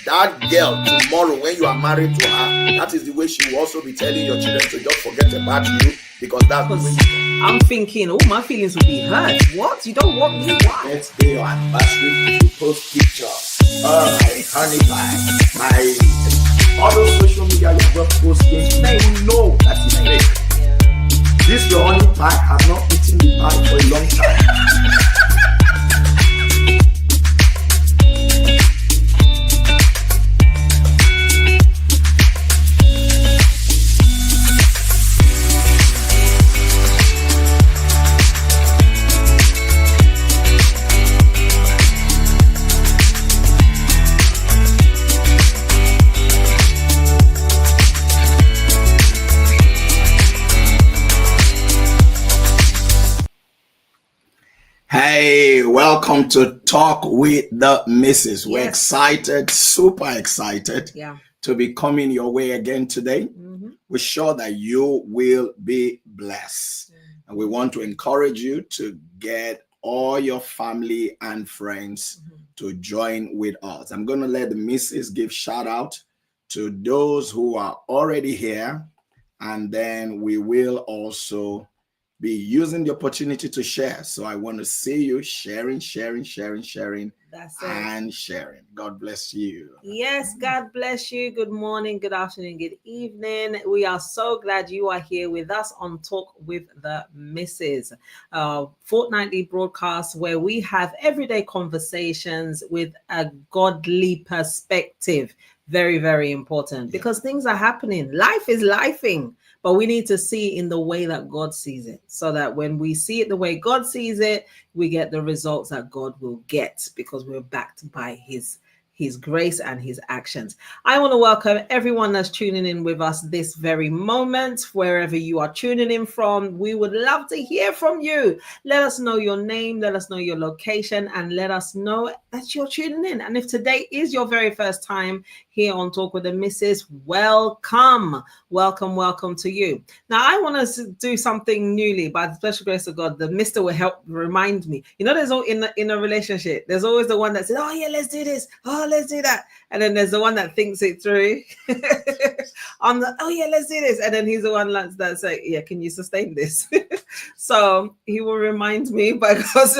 that girl tomorrow when you are married to her, that is the way she will also be telling your children to just forget about you, because that's the way I'm thinking, oh, my feelings will be hurt. What? You don't want me? Why? Let's day your anniversary, you post picture. My honey pie, my all those social media you just posting, they know that is fake. Yeah. This your honey pie has not eaten the pie for a long time. Hey, welcome to Talk with the Missus. We're excited, super excited to be coming your way again today. We're sure that you will be blessed. And we want to encourage you to get all your family and friends to join with us. I'm going to let the Missus give shout out to those who are already here. And then we will also be using the opportunity to share. So I want to see you sharing. That's it. And sharing. God bless you. Yes, God bless you. Good morning, good afternoon, good evening. We are so glad you are here with us on Talk with the Missus, fortnightly broadcast where we have everyday conversations with a godly perspective. Very, very important because things are happening. Life is lifing. But we need to see in the way that God sees it, so that when we see it the way God sees it, we get the results that God will get because we're backed by his grace and his actions. I want to welcome everyone that's tuning in with us this very moment, wherever you are tuning in from. We would love to hear from you. Let us know your name, let us know your location, and let us know that you're tuning in. And if today is your very first time here on Talk with the Missus, welcome to you. Now, I want to do something newly. By the special grace of God, the Mister will help remind me. You know, there's in a relationship, there's always the one that says, oh yeah, let's do this, oh let's do that, and then there's the one that thinks it through on the, oh yeah, let's do this, and then he's the one that's like, yeah, can you sustain this? So he will remind me because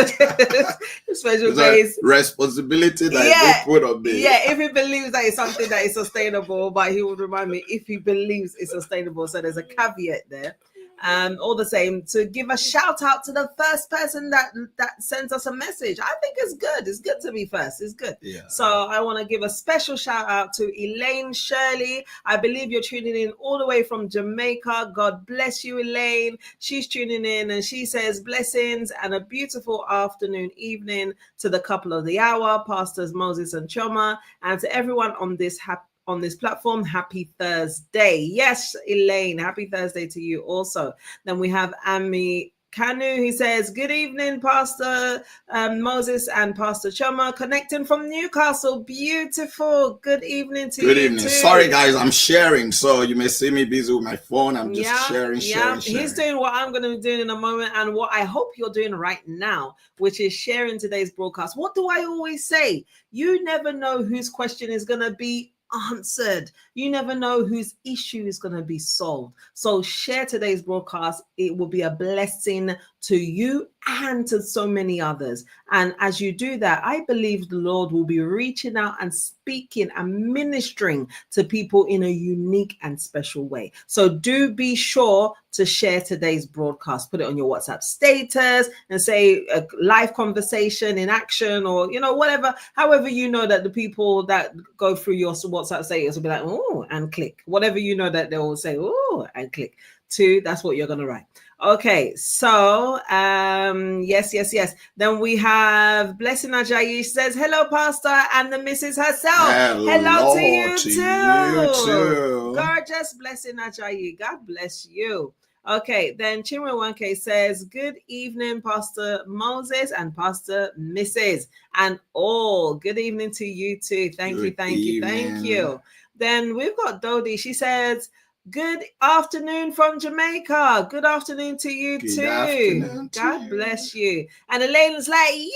special grace responsibility that he put on me. Yeah, if he believes that it's something that is sustainable, but he would remind me if he believes it's sustainable. So there's a caveat there. All the same, to give a shout out to the first person that sends us a message. I think it's good. It's good to be first. It's good. Yeah. So I want to give a special shout out to Elaine Shirley. I believe you're tuning in all the way from Jamaica. God bless you, Elaine. She's tuning in and she says blessings and a beautiful afternoon, evening to the couple of the hour, Pastors Moses and Chioma, and to everyone on this platform. Happy Thursday. Yes, Elaine, happy Thursday to you also. Then we have Ami Kanu, who says, good evening, Pastor Moses and Pastor Chioma, connecting from Newcastle. Beautiful. Good evening to you. Good evening. Too. Sorry, guys, I'm sharing, so you may see me busy with my phone. I'm just sharing. He's doing what I'm going to be doing in a moment, and what I hope you're doing right now, which is sharing today's broadcast. What do I always say? You never know whose question is going to be answered. You never know whose issue is going to be solved. So share today's broadcast. It will be a blessing to you and to so many others. And as you do that, I believe the Lord will be reaching out and speaking and ministering to people in a unique and special way. So do be sure to share today's broadcast. Put it on your WhatsApp status and say a live conversation in action, or, you know, whatever, however, you know that the people that go through your WhatsApp status will be like, oh, and click. Whatever you know that they will say, oh, and click. That's what you're going to write. Okay, so yes. Then we have Blessing Ajayi. She says, hello, Pastor, and the Missus herself. Hello to you too. Gorgeous Blessing Ajayi. God bless you. Okay, then Chinwe1K says, good evening, Pastor Moses and Pastor Missus, and all. Good evening to you too. Thank you. Then we've got Dodi. She says, Good afternoon from Jamaica. Good afternoon to you Good too. afternoon to God you. bless you. And Elaine's like, yay,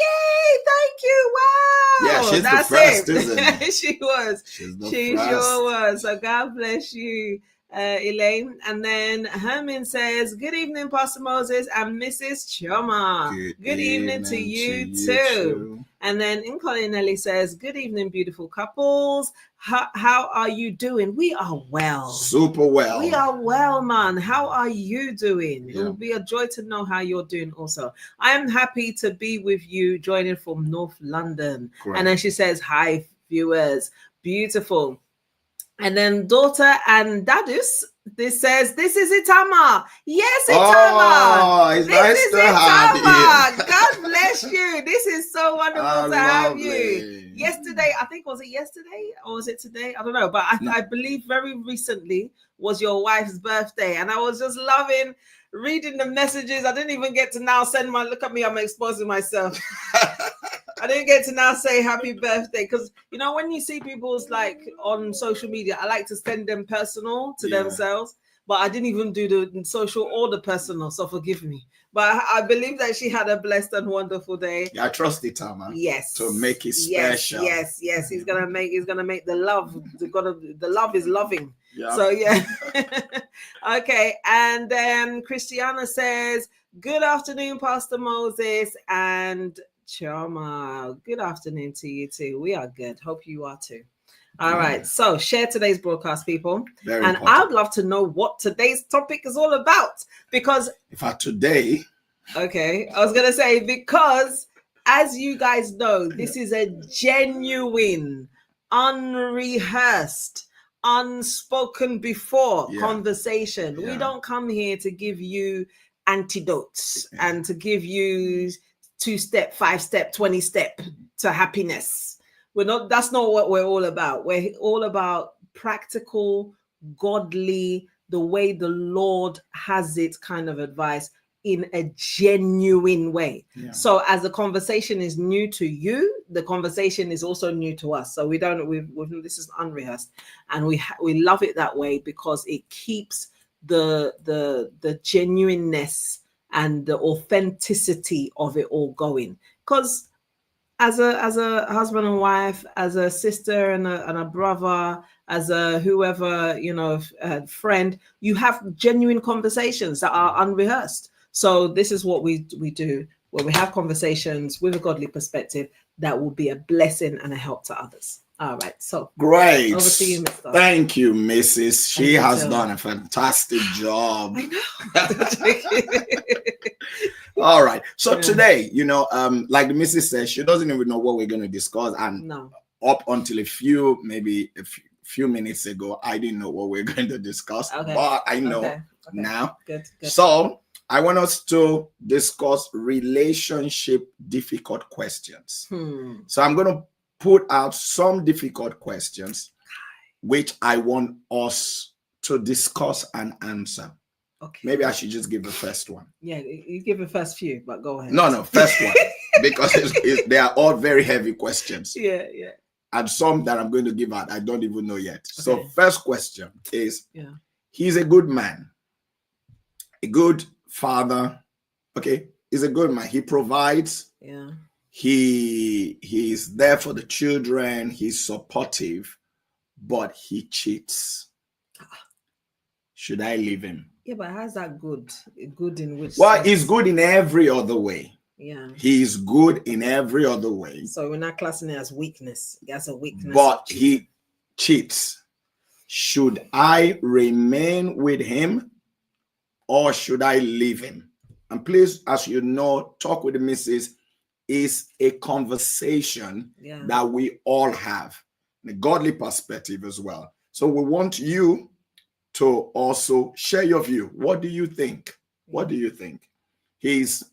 thank you. Wow. Yeah, she's That's the first, it. isn't it? She was. She Sure was. So God bless you, Elaine. And then Herman says, good evening, Pastor Moses and Mrs. Chioma. Good evening to you too. And then Incolinelli says, good evening, beautiful couples. How are you doing? We are well. Super well. We are well, man. How are you doing? Yeah. It will be a joy to know how you're doing also. I am happy to be with you, joining from North London. Great. And then she says, hi, viewers. Beautiful. And then daughter and Dadus, this says, this is Itama. Yes, Itama. Oh, it's nice to have you. God bless you. This is so wonderful to have you. Yesterday, I think, was it yesterday or was it today? I don't know. But I believe very recently was your wife's birthday. And I was just loving reading the messages. I didn't even get to now send my, look at me, I'm exposing myself. I didn't get to now say happy birthday because, you know, when you see people's like on social media, I like to send them personal to themselves, but I didn't even do the social or the personal, so forgive me. But I believe that she had a blessed and wonderful day. Yeah, I trust it, Tama. Yes. To make it special. Yes. He's gonna make the love. The love is loving. Yeah. So yeah. Okay. And then Christiana says, good afternoon, Pastor Moses and Chioma. Good afternoon to you too. We are good. Hope you are too. All right. So share today's broadcast, people. Very and important. I'd love to know what today's topic is all about because in fact today. Okay. I was gonna say because as you guys know, this is a genuine, unrehearsed, unspoken before conversation. We don't come here to give you antidotes and to give you 2-step, 5-step, 20-step to happiness. That's not what we're all about. We're all about practical, godly, the way the Lord has it kind of advice in a genuine way. So as the conversation is new to you, the conversation is also new to us. So this is unrehearsed, and we love it that way because it keeps the genuineness and the authenticity of it all going. Because as a husband and wife, as a sister and a brother, as a whoever, friend, you have genuine conversations that are unrehearsed. So this is what we do, where we have conversations with a godly perspective that will be a blessing and a help to others. All right, so great. Over to you, Mr. Thank you, Mrs. She has done a fantastic job. I know. All right. So today, like the Mrs. says, she doesn't even know what we're going to discuss. And up until a few minutes ago, I didn't know what we're going to discuss. But I know now. Good. So I want us to discuss relationship difficult questions. So I'm going to put out some difficult questions, which I want us to discuss and answer. Okay. Maybe I should just give the first one. Yeah, you give the first few, but go ahead. No, first one. Because they are all very heavy questions. Yeah. And some that I'm going to give out, I don't even know yet. Okay. So first question is, he's a good man, a good father. Okay, he's a good man. He provides. Yeah. He's there for the children. He's supportive, but he cheats. Should I leave him? Yeah, but how's that good? Good in which Well, sense? he's good in every other way. Yeah. He's good in every other way. So we're not classing it as weakness. That's a weakness. But he cheats. Should I remain with him or should I leave him? And please, as you know, Talk with the Missus is a conversation that we all have, a godly perspective as well. So we want you to also share your view. What do you think? What do you think? He's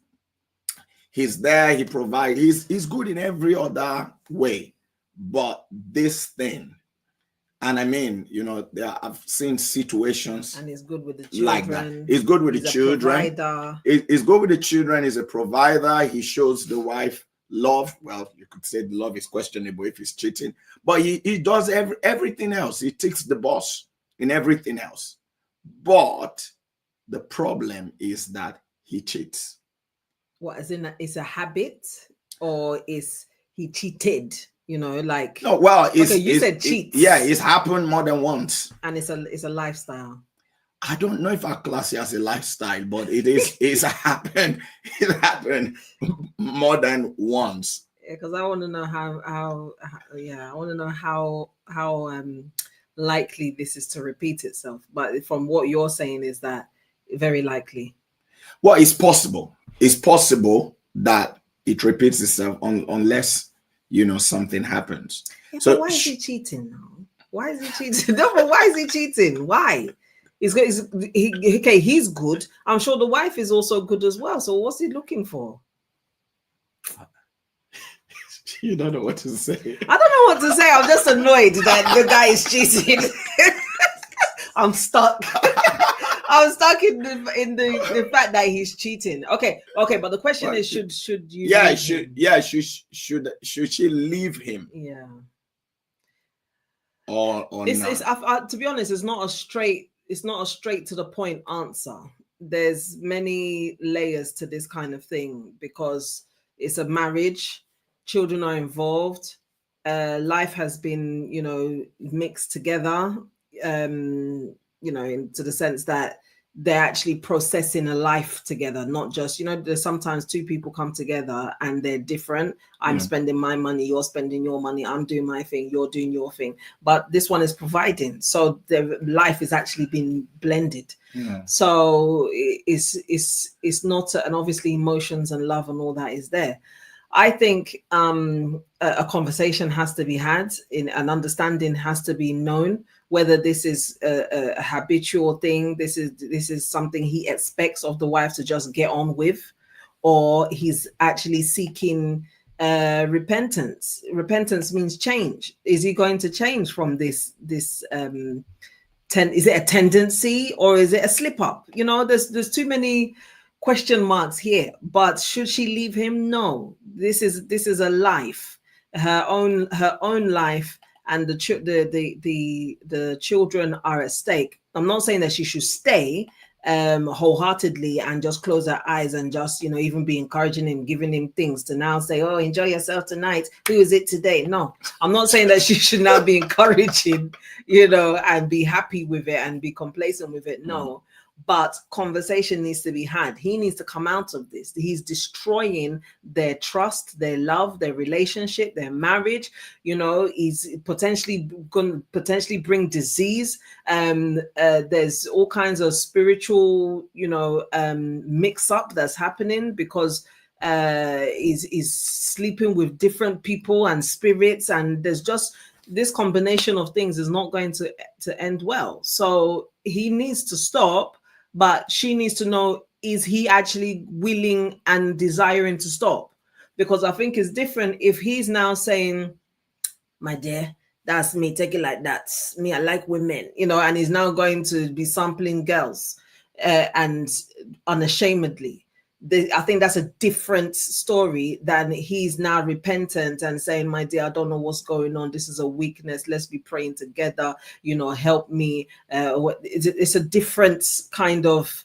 there, he provides, he's good in every other way, but this thing, and I mean, I've seen situations, and he's good with the children, like that. He's good with the children. He's good with the children. He's a provider. He shows the wife love. Well, you could say the love is questionable if he's cheating, but he does everything else. He takes the boss in everything else, But the problem is that he cheats. What, as in it's a habit, or is he cheated? You know, like, no, well, okay, you said cheats. Yeah, it's happened more than once, and it's a lifestyle. I don't know if I class it as a lifestyle, but it's happened. It happened more than once. Because I want to know how I want to know how likely this is to repeat itself. But from what you're saying is that very likely. Well, it's possible. It's possible that it repeats itself unless something happens. Yeah, so why is he cheating now? Why is he cheating? No, but why is he cheating? Why? He's good. I'm sure the wife is also good as well. So what's he looking for? You don't know what to say. I don't know what to say. I'm just annoyed that the guy is cheating. I'm stuck. I'm stuck in the fact that he's cheating. Okay, but the question is, should you? Yeah, should she leave him? Yeah. Or not? To be honest, it's not a straight to the point answer. There's many layers to this kind of thing because it's a marriage, children are involved, life has been, mixed together, into the sense that they're actually processing a life together, not just, there's sometimes two people come together and they're different. I'm spending my money, you're spending your money, I'm doing my thing, you're doing your thing. But this one is providing. So their life is actually being blended. Yeah. So it's not, and obviously emotions and love and all that is there. I think a conversation has to be had, an understanding has to be known, whether this is a habitual thing, this is something he expects of the wife to just get on with, or he's actually seeking repentance. Repentance means change. Is he going to change from this? Is it a tendency or is it a slip up? There's too many question marks here. But should she leave him? No. This is a life, her own life, and the children are at stake. I'm not saying that she should stay wholeheartedly and just close her eyes and just even be encouraging him, giving him things to now say, oh, enjoy yourself tonight, who is it today? No, I'm not saying that she should now be encouraging and be happy with it and be complacent with it. No. But conversation needs to be had. He needs to come out of this. He's destroying their trust, their love, their relationship, their marriage. He's potentially going to bring disease. There's all kinds of spiritual, mix up that's happening because he's sleeping with different people and spirits, and there's just this combination of things is not going to end well. So he needs to stop. But she needs to know, is he actually willing and desiring to stop? Because I think it's different if he's now saying, my dear, that's me, take it like that. Me, I like women, and he's now going to be sampling girls and unashamedly. I think that's a different story than he's now repentant and saying, my dear, I don't know what's going on. This is a weakness. Let's be praying together. Help me. It's a different kind of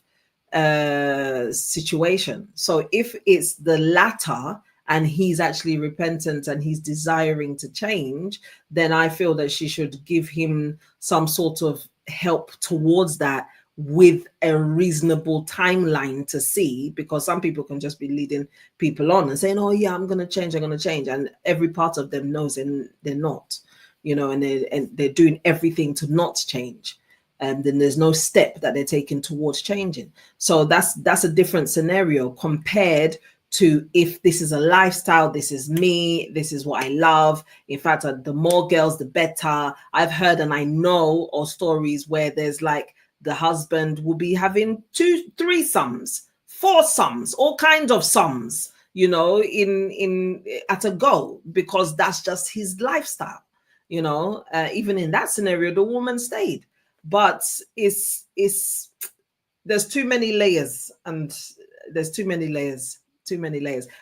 situation. So if it's the latter and he's actually repentant and he's desiring to change, then I feel that she should give him some sort of help towards that, with a reasonable timeline to see, because some people can just be leading people on and saying, oh yeah, I'm going to change, and every part of them knows and they're not, and they're doing everything to not change, and then there's no step that they're taking towards changing. So that's a different scenario compared to if this is a lifestyle, this is me, this is what I love. In fact, the more girls, the better. I've heard and I know of stories where there's like, the husband will be having 2, 3 sums, 4 sums, all kinds of sums, in at a go, because that's just his lifestyle. Even in that scenario, the woman stayed. But there's too many layers, and there's too many layers.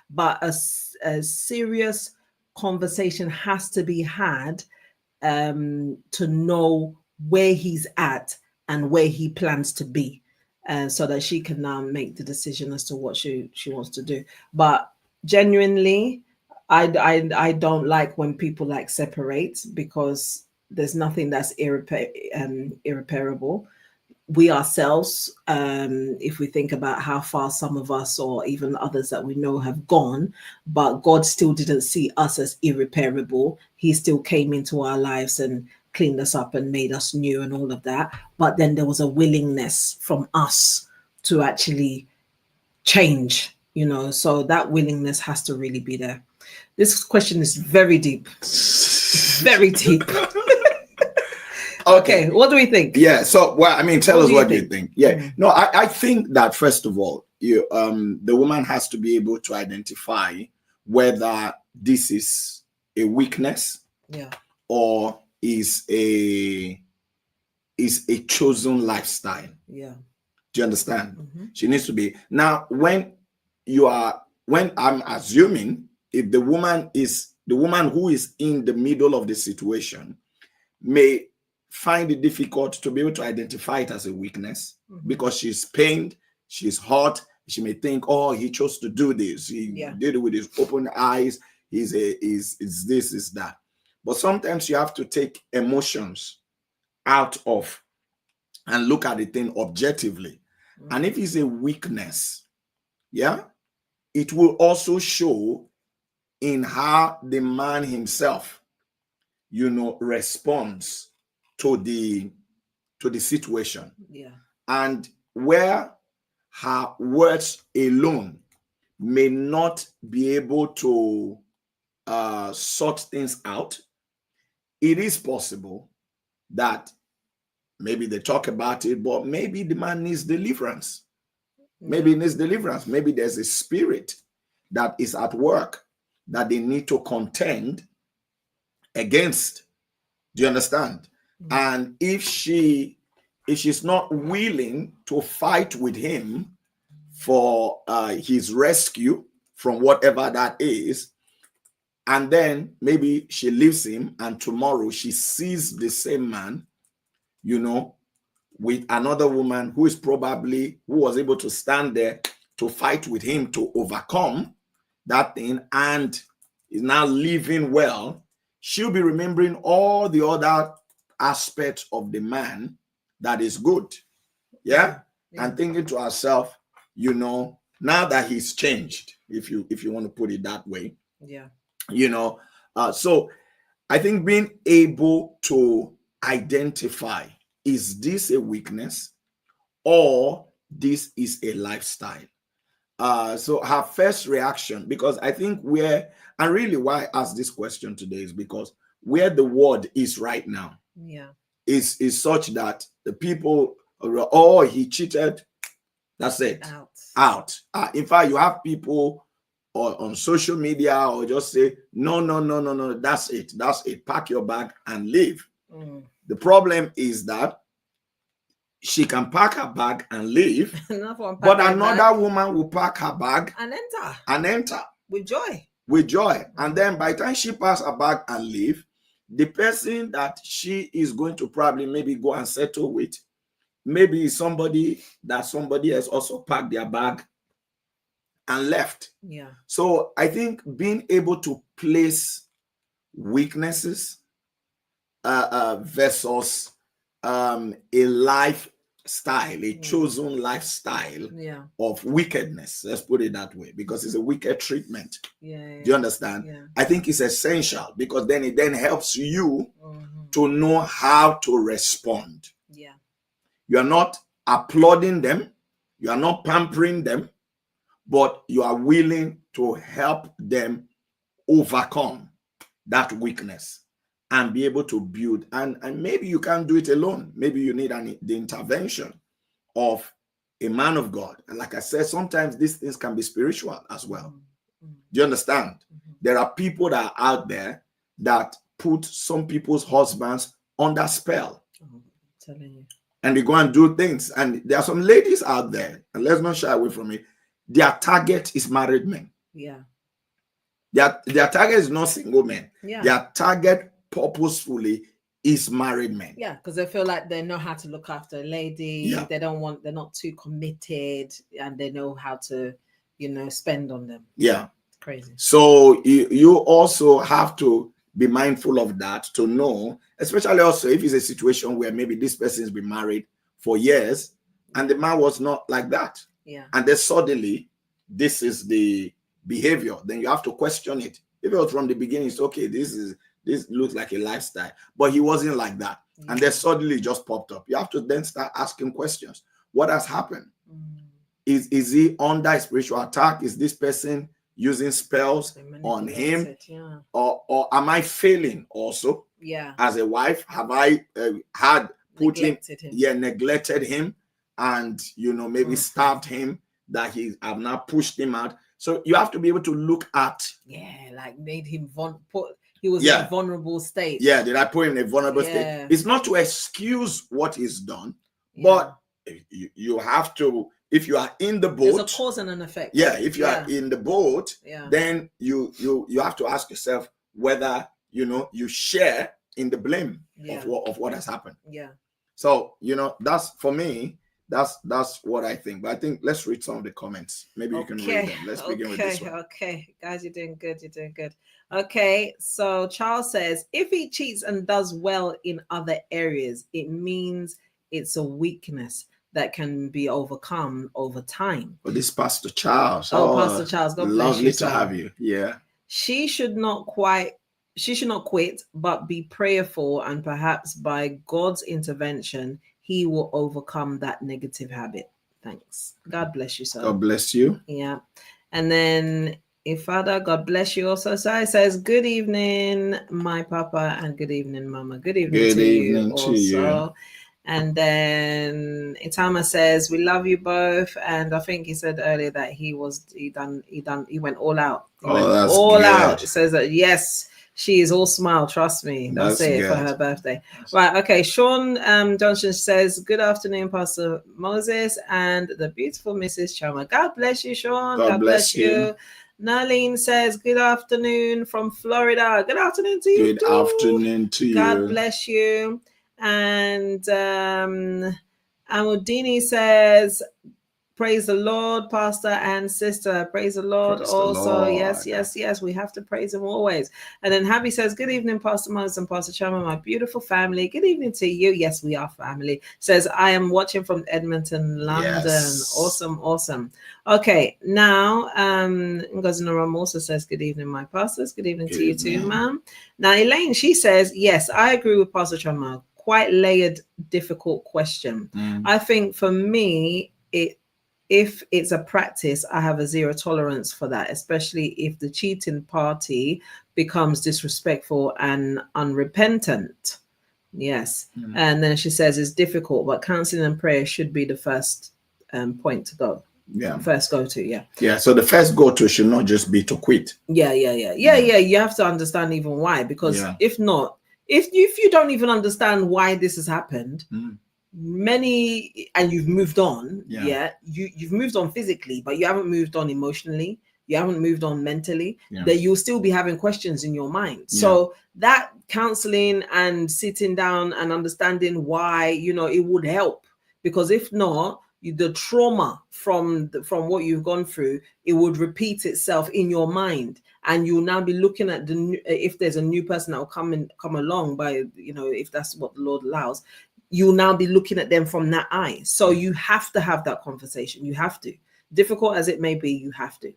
But a serious conversation has to be had to know where he's at and where he plans to be, so that she can now make the decision as to what she wants to do. But genuinely, I don't like when people like separate, because there's nothing that's irreparable. We ourselves, if we think about how far some of us or even others that we know have gone, but God still didn't see us as irreparable. He still came into our lives and cleaned us up and made us new and all of that. But then there was a willingness from us to actually change, so that willingness has to really be there. This question is very deep. Very deep. Okay, what do we think? Yeah, so tell us what you think. Yeah, no, I think that first of all, the woman has to be able to identify whether this is a weakness, or is a chosen lifestyle. Yeah. Do you understand? She needs to be. Now, when I'm assuming, if the woman who is in the middle of the situation may find it difficult to be able to identify it as a weakness, because she's pained, she's hurt. She may think, oh, he chose to do this. He did it with his open eyes. Is this, is that. But sometimes you have to take emotions out of and look at the thing objectively. And if it's a weakness, it will also show in how the man himself, responds to the situation. And where her words alone may not be able to sort things out, it is possible that maybe they talk about it, but maybe the man needs deliverance. Maybe he needs deliverance. Maybe there's a spirit that is at work that they need to contend against. Do you understand? And if she's not willing to fight with him for his rescue from whatever that is, and then maybe she leaves him, and tomorrow she sees the same man, with another woman who was able to stand there to fight with him to overcome that thing, and is now living well, she'll be remembering all the other aspects of the man that is good. And thinking to herself, now that he's changed, if you want to put it that way. So I think being able to identify, is this a weakness or this is a lifestyle? So her first reaction, because I think why I asked this question today is because where the world is right now is such that the people, he cheated, that's it, out. In fact, you have people on social media or just say, no, that's it, pack your bag and leave. The problem is that she can pack her bag and leave, but another woman will pack her bag and enter with joy. And then by the time she packs her bag and leave, the person that she is going to probably maybe go and settle with, maybe somebody else also packed their bag and left. So I think being able to place weaknesses versus a lifestyle, a chosen lifestyle of wickedness, let's put it that way, because it's a wicked treatment. Do you understand? I think it's essential, because then it helps you to know how to respond. You are not applauding them, you are not pampering them, but you are willing to help them overcome that weakness and be able to build. And maybe you can't do it alone. Maybe you need the intervention of a man of God. And like I said, sometimes these things can be spiritual as well. Do you understand? There are people that are out there that put some people's husbands under spell. I'm telling you. And they go and do things. And there are some ladies out there, and let's not shy away from it, their target is married men. Their target is not single men. Their target purposefully is married men. Yeah, because they feel like they know how to look after a lady. Yeah. They're not too committed, and they know how to, spend on them. Yeah. It's crazy. So you also have to be mindful of that, to know, especially also if it's a situation where maybe this person's been married for years and the man was not like that. Yeah. And then suddenly this is the behavior, then you have to question it. If it was from the beginning, it's okay, this looks like a lifestyle, but he wasn't like that. Yeah. And then suddenly it just popped up. You have to then start asking questions. What has happened? Is he under spiritual attack? Is this person using spells on him? Yeah. Or am I failing also? Yeah. As a wife, have I neglected him and maybe starved him, that I've now pushed him out? So you have to be able to look at like made him he was in a vulnerable state. Yeah, did I put him in a vulnerable state? It's not to excuse what he's done, but you have to, if you are in the boat, there's a cause and an effect. Yeah, if you are in the boat, then you have to ask yourself whether you share in the blame of what has happened. Yeah. So that's, for me, that's what I think. But I think let's read some of the comments. Maybe you can read them. Let's begin with this one. Okay, guys, you're doing good. Okay, so Charles says, if he cheats and does well in other areas, it means it's a weakness that can be overcome over time. Oh, this Pastor Charles. Pastor Charles, God bless you. Lovely to have you. Yeah. She should not quit, but be prayerful, and perhaps by God's intervention, he will overcome that negative habit. Thanks. God bless you, sir. God bless you. Yeah. And then Father, God bless you also. So it says, good evening, my papa, and good evening, mama. Good evening to you also. And then Itama says, we love you both. And I think he said earlier that he went all out. He went all out. It says that, yes, she is all smile. Trust me. Don't say it for her birthday. Right. Okay. Sean Johnson says, good afternoon, Pastor Moses and the beautiful Mrs. Chioma. God bless you, Sean. God bless you. Narlene says, good afternoon from Florida. Good afternoon to you. Good afternoon to you. God bless you. And Amodini says, praise the Lord, Pastor and sister. Praise the Lord. Praise also. The Lord. Yes. We have to praise him always. And then Happy says, good evening, Pastor Moses and Pastor Chioma, my beautiful family. Good evening to you. Yes, we are family. Says, I am watching from Edmonton, London. Yes. Awesome. Okay, now Ngozi Noram also says, good evening, my pastors. Good evening to you too, ma'am. Now Elaine, she says, yes, I agree with Pastor Chioma. Quite layered, difficult question. I think for me, if it's a practice, I have a zero tolerance for that, especially if the cheating party becomes disrespectful and unrepentant. Yes. And then she says it's difficult, but counseling and prayer should be the first point to go. Yeah. First go to. Yeah. So the first go to should not just be to quit. Yeah. You have to understand even why, because if not, if you don't even understand why this has happened, and you've moved on, you've moved on physically, but you haven't moved on emotionally, you haven't moved on mentally, that you'll still be having questions in your mind. So that counseling and sitting down and understanding why, it would help, because if not, the trauma from what you've gone through, it would repeat itself in your mind, and you'll now be looking at if there's a new person that will come along by, if that's what the Lord allows, you'll now be looking at them from that eye. So you have to have that conversation. You have to, difficult as it may be, you have to.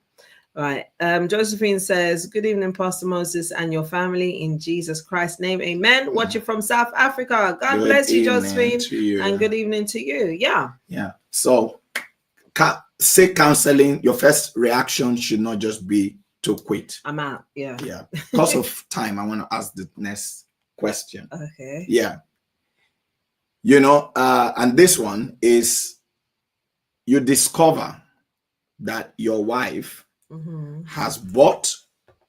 Right. Josephine says, good evening, Pastor Moses and your family, in Jesus Christ's name. Amen. Watching from South Africa. God bless you, Josephine. And good evening to you. Yeah. So say counseling, your first reaction should not just be to quit. I'm out. Yeah. Because of time, I want to ask the next question. Okay. Yeah. And this one is, you discover that your wife has bought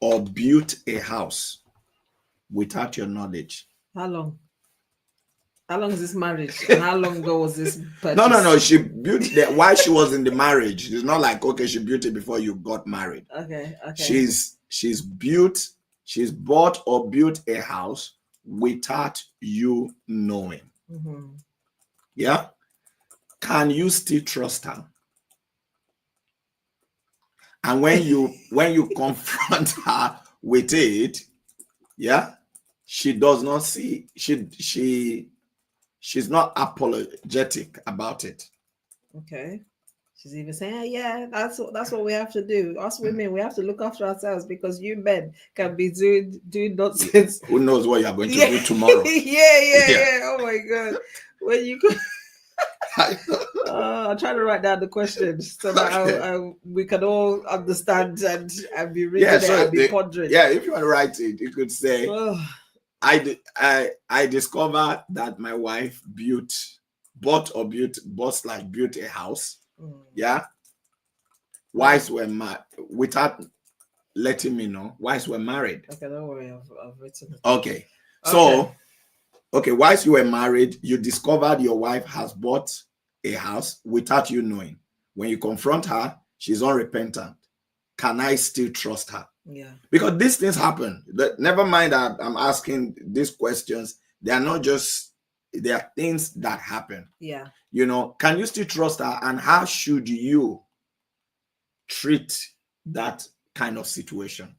or built a house without your knowledge. How long is this marriage? And how long ago was this purchase? No. She built that while she was in the marriage. It's not like, okay, she built it before you got married. Okay. She's bought or built a house without you knowing. Yeah. Can you still trust her? And when you confront her with it, yeah, she does not see, she's not apologetic about it. Okay. She's even saying, yeah, that's what we have to do. Us women, we have to look after ourselves because you men can be doing nonsense. Who knows what you're going to do tomorrow? Yeah. Oh my God. When you I'm trying to write down the questions so that we can all understand and be reading it and be pondering. Yeah, if you want to write it, you could say, I discovered that my wife bought a house. Yeah. Whilst we're married, without letting me know, whilst we're married. Okay, don't worry, I've written it. Okay. So, whilst you were married, you discovered your wife has bought a house without you knowing. When you confront her, she's unrepentant. Can I still trust her? Yeah. Because these things happen. Never mind that I'm asking these questions. They are things that happen. Yeah. Can you still trust her? And how should you treat that kind of situation?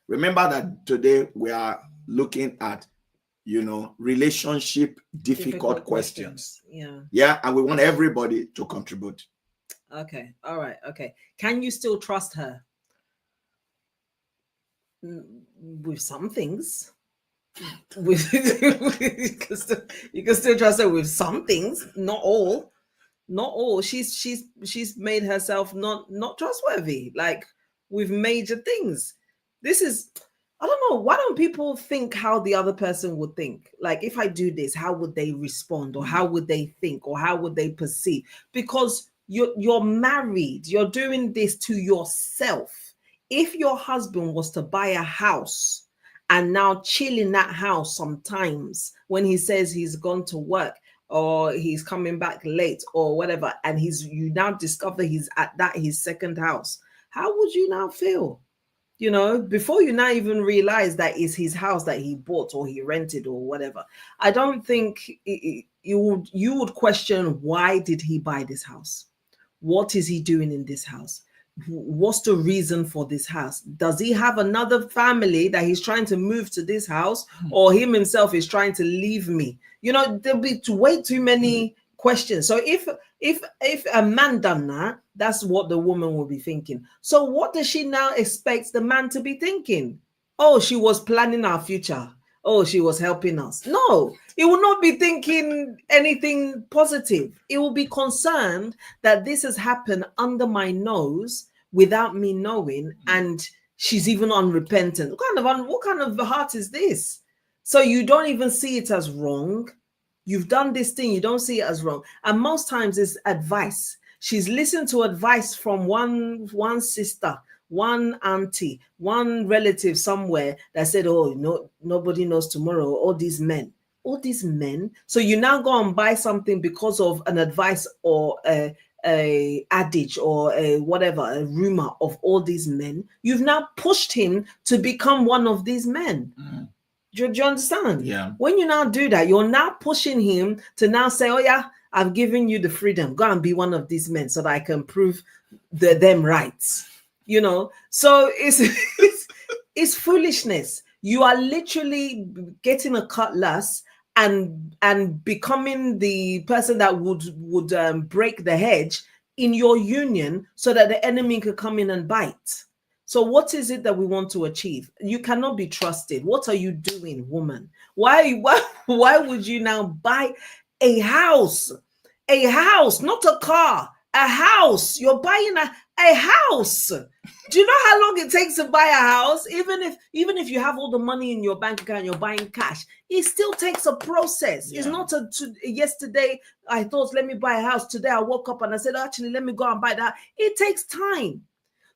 Remember that today we are looking at, relationship difficult questions. Yeah. Yeah. And we want everybody to contribute. Okay. All right. Okay. Can you still trust her? With some things. You can still trust her with some things, not all. She's made herself not trustworthy, like with major things. This is, I don't know, why don't people think how the other person would think? Like, if I do this, how would they respond, or how would they think, or how would they perceive? Because you're married, you're doing this to yourself. If your husband was to buy a house and now chill in that house sometimes when he says he's gone to work or he's coming back late or whatever, and you now discover he's at his second house, how would you now feel? Before you now even realize that it's his house that he bought or he rented or whatever. I don't think you would question, why did he buy this house? What is he doing in this house? What's the reason for this house? Does he have another family that he's trying to move to this house, or him himself is trying to leave me? There'll be way too many questions. So if a man done that, that's what the woman will be thinking. So what does she now expect the man to be thinking? Oh, she was planning our future. Oh, she was helping us. No, it will not be thinking anything positive. It will be concerned that this has happened under my nose without me knowing, and she's even unrepentant. What kind of heart is this? So you don't even see it as wrong. You've done this thing, you don't see it as wrong. And most times it's advice. She's listened to advice from one sister, one auntie, one relative somewhere that said, oh, no, nobody knows tomorrow. All these men. So you now go and buy something because of an advice or a adage or a rumor of all these men. You've now pushed him to become one of these men. Do you understand? Yeah. When you now do that, you're now pushing him to now say, oh yeah, I've given you the freedom. Go and be one of these men so that I can prove them rights. So it's foolishness. You are literally getting a cutlass and becoming the person that would break the hedge in your union so that the enemy could come in and bite. So what is it that we want to achieve? You cannot be trusted. What are you doing, woman? Why would you now buy a house? A house, not a car, a house. You're buying a house. Do you know how long it takes to buy a house? Even if you have all the money in your bank account, you're buying cash, it still takes a process. Yeah. It's not yesterday I thought, let me buy a house. Today I woke up and I said, actually, let me go and buy that. It takes time.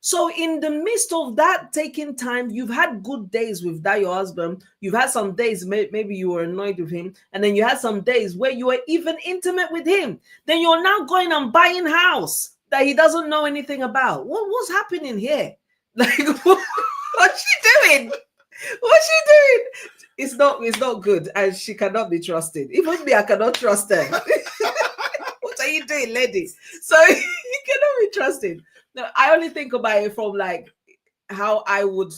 So in the midst of that taking time, you've had good days with your husband. You've had some days, maybe you were annoyed with him. And then you had some days where you were even intimate with him. Then you're now going and buying house that he doesn't know anything about. What's happening here? Like, what's she doing? What's she doing? it's not good, and she cannot be trusted. Even me, I cannot trust her. What are you doing, lady? So you cannot be trusted. No, I only think about it from like how I would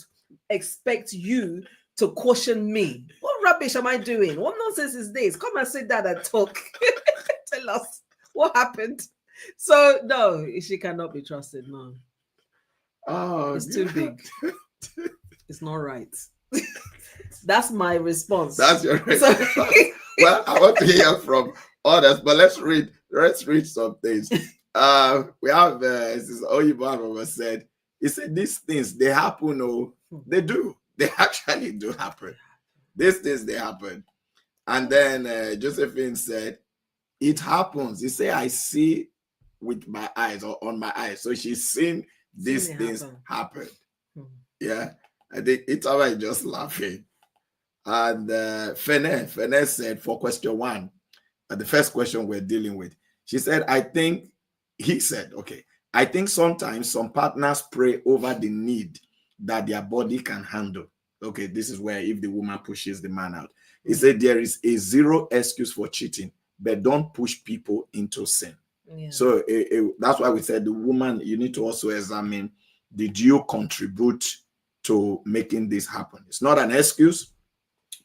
expect you to caution me. What rubbish am I doing? What nonsense is this? Come and sit down and talk. Tell us what happened. So no, she cannot be trusted. No. Oh, it's too big. It's not right. That's my response. That's your response. Well, I want to hear from others, but let's read some things. We have this is Oyibaba said. He said these things they happen. Oh, they do. They actually do happen. These things they happen. And then Josephine said, it happens. He said, I see with my eyes or on my eyes. So she's seen these things happen. Yeah. I think Itawa is just laughing. And Fene said for question 1, the first question we're dealing with, she said, I think sometimes some partners pray over the need that their body can handle. Okay, this is where if the woman pushes the man out. He said there is a zero excuse for cheating, but don't push people into sin. Yeah. So that's why we said the woman, you need to also examine, did you contribute to making this happen? It's not an excuse,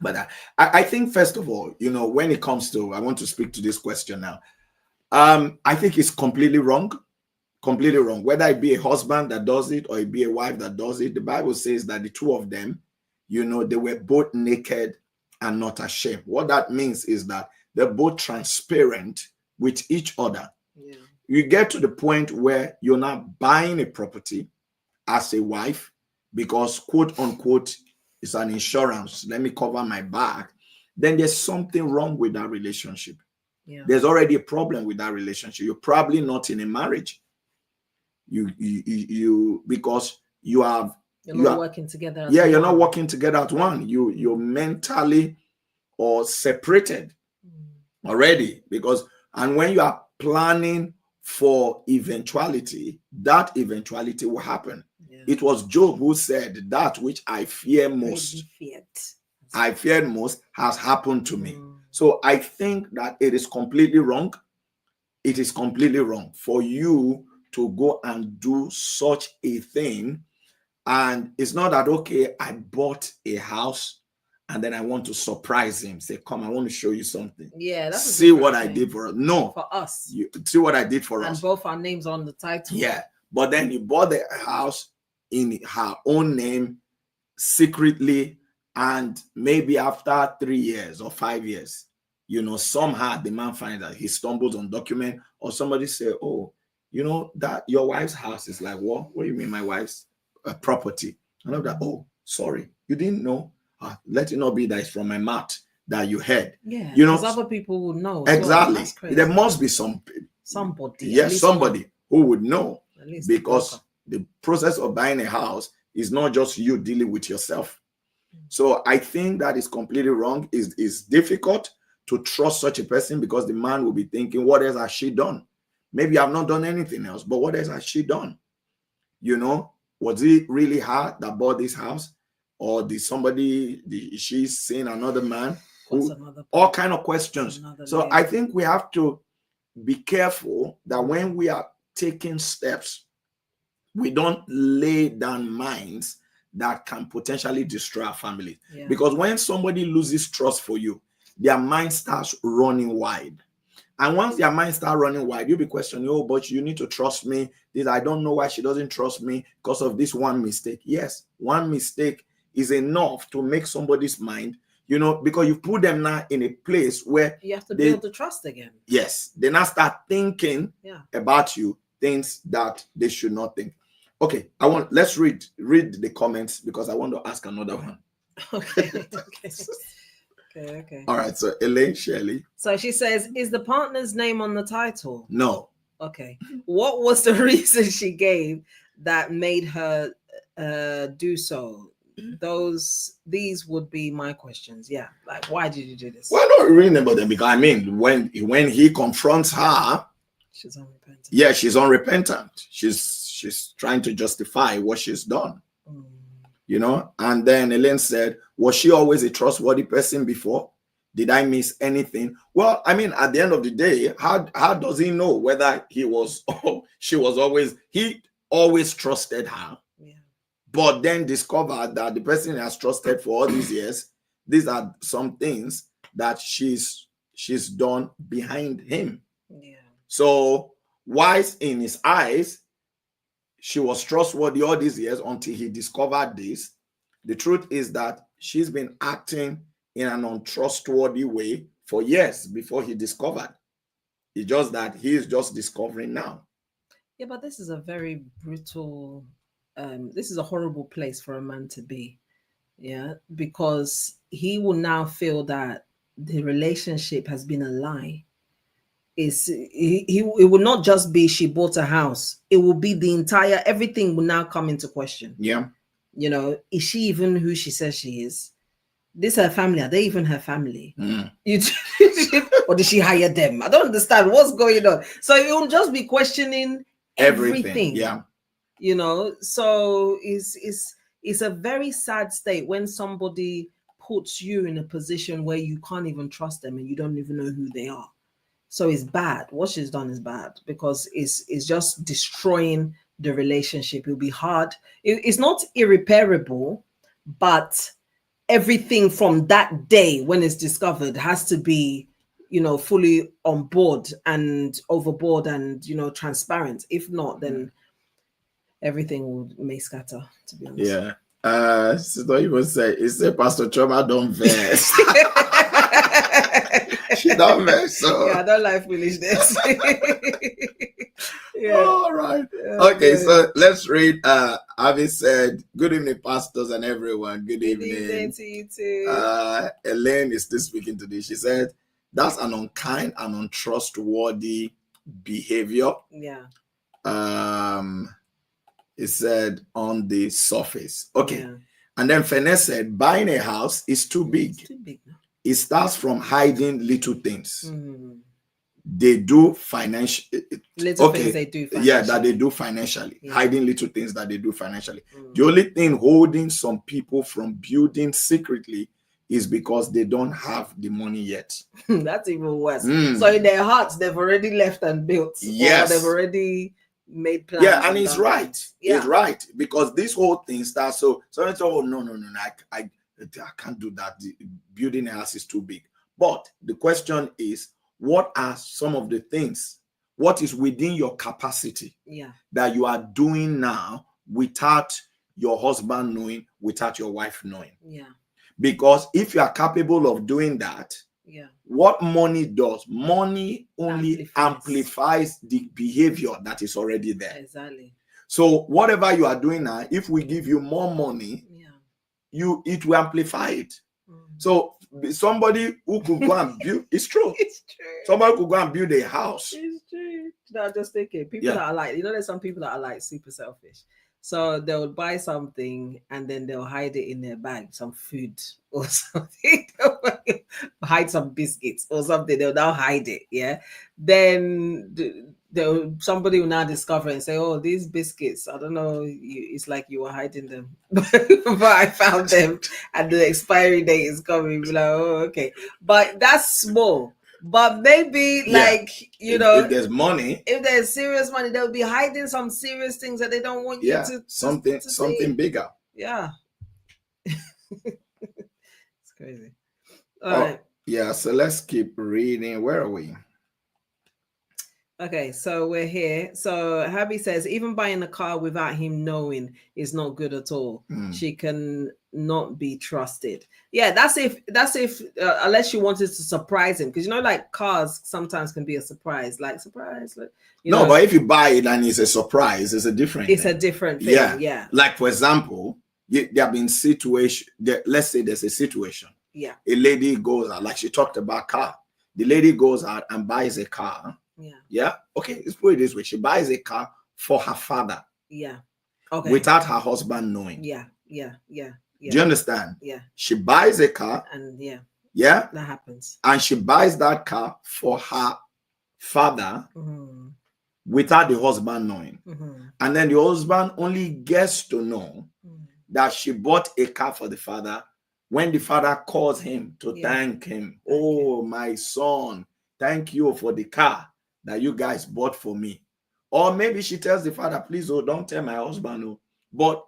but I think first of all, when it comes to, I want to speak to this question now. I think it's completely wrong, whether it be a husband that does it or it be a wife that does it. The Bible says that the two of them, they were both naked and not ashamed. What that means is that they're both transparent with each other. Yeah. You get to the point where you're not buying a property as a wife because, quote unquote, it's an insurance. Let me cover my back. Then there's something wrong with that relationship. Yeah. There's already a problem with that relationship. You're probably not in a marriage. Because you're not working together. You're not working together at one. You're mentally or separated already, and when you are planning for eventuality, that eventuality will happen. Yeah. It was Job who said, that which I fear most, has happened to me. So I think that it is completely wrong. It is completely wrong for you to go and do such a thing. And it's not that, okay, I bought a house and then I want to surprise him. Say, come, I want to show you something. Yeah, that's see what I did for us. No, for us. You see what I did for us. And both our names on the title. Yeah, but then you bought the house in her own name secretly, and maybe after 3 years or 5 years, somehow the man finds that he stumbles on document, or somebody say, oh, that your wife's house is like, what? What do you mean my wife's property? And I'm like, oh, sorry, you didn't know. Let it not be that it's from my mouth that you heard. Yeah, because other people would know. Exactly. Well. There must be somebody. Yes, somebody who would know. Because the process of buying a house is not just you dealing with yourself. So I think that is completely wrong. It's difficult to trust such a person because the man will be thinking, what else has she done? Maybe I've not done anything else, but what else has she done? Was it really her that bought this house? Or did she seen another man? All kind of questions. So I think we have to be careful that when we are taking steps, we don't lay down minds that can potentially destroy our family. Yeah. Because when somebody loses trust for you, their mind starts running wide. And once their mind starts running wide, you'll be questioning, oh, but you need to trust me. I don't know why she doesn't trust me because of this one mistake. Yes, one mistake is enough to make somebody's mind, because you put them now in a place where you have to build the trust again. Yes, they now start thinking about you things that they should not think. Okay, let's read the comments because I want to ask another one. Okay. Okay. All right, so Elaine Shelley. So she says, is the partner's name on the title? No. Okay. What was the reason she gave that made her do so? These would be my questions. Yeah, like why did you do this? Well, not reading about them because when he confronts her, she's unrepentant. Yeah, she's unrepentant. She's trying to justify what she's done. you know. And then Elaine said, was she always a trustworthy person before? Did I miss anything? Well, I mean, at the end of the day, how does he know whether he always trusted her, but then discovered that the person he has trusted for all these years, these are some things that she's done behind him. Yeah. So wise in his eyes, she was trustworthy all these years until he discovered this. The truth is that she's been acting in an untrustworthy way for years before he discovered. It's just that he's just discovering now. Yeah, but this is a very brutal, this is a horrible place for a man to be. Yeah, because he will now feel that the relationship has been a lie. It will not just be she bought a house. It will be the entire, everything will now come into question. Yeah. You know, is she even who she says she is? This her family? Are they even her family? Or did she hire them? I don't understand what's going on. So it will just be questioning everything. Yeah. You know, so it's a very sad state when somebody puts you in a position where you can't even trust them and you don't even know who they are. So it's bad. What she's done is bad because it's just destroying the relationship. It'll be hard. It's not irreparable, but everything from that day when it's discovered has to be, you know, fully on board and overboard and, you know, transparent. If not, then everything may scatter, to be honest. Yeah. So you would say, is it Pastor Chioma don't vex? She don't vex. So yeah, I don't like foolishness. Yeah. All right. Okay, so let's read. Avi said, good evening, pastors and everyone. Good evening to you too. Elaine is still speaking today. She said, that's an unkind and untrustworthy behavior. Yeah. It said on the surface. Okay. Yeah. And then Fene said, buying a house is too big. It's too big now. It starts from hiding little things. they do financially. Little things they do financially. Yeah, that they do financially. Yeah. Hiding little things that they do financially. The only thing holding some people from building secretly is because they don't have the money yet. That's even worse. So in their hearts, they've already left and built. Yes. Or they've already made plans. Yeah, and it's right. Yeah. It's right. Because this whole thing starts so it's oh no, I can't do that. The building a house is too big. But the question is, what are some of the things? What is within your capacity that you are doing now without your husband knowing, without your wife knowing? Yeah. Because if you are capable of doing that, what money does, money only amplifies the behavior that is already there. Exactly. So whatever you are doing now, if we give you more money, it will amplify it. So somebody who could go and build, it's true. It's true. Somebody could go and build a house. It's true. No, just thinking. People that are like, there's some people that are like super selfish. So they'll buy something and then they'll hide it in their bag, some food or something. Hide some biscuits or something. They'll now hide it. Yeah. Then somebody will now discover and say, "Oh, these biscuits, I don't know. It's like you were hiding them, but I found them, and the expiry date is coming." Be like, "Oh, okay," but that's small. But maybe if there's money, if there's serious money, they'll be hiding some serious things that they don't want you to something bigger. Yeah. It's crazy. All right. Yeah, so let's keep reading. Where are we? Okay, so we're here. So Habi says, even buying a car without him knowing is not good at all. She can not be trusted. Yeah, that's if unless she wanted to surprise him, because like cars sometimes can be a surprise, surprise. But if you buy it and it's a surprise, it's a different thing. A different thing. Yeah. Like for example, there have been situations. Let's say there's a situation. Yeah. A lady goes out, like she talked about car. The lady goes out and buys a car. Yeah. Okay, let's put it this way. She buys a car for her father. Yeah. Okay. Without her husband knowing. Yeah. Do you understand? Yeah. She buys a car. And yeah. That happens. And she buys that car for her father without the husband knowing. And then the husband only gets to know that she bought a car for the father. When the father calls him to thank him, oh, my son, thank you for the car that you guys bought for me. Or maybe she tells the father, please, oh, don't tell my husband. Oh. But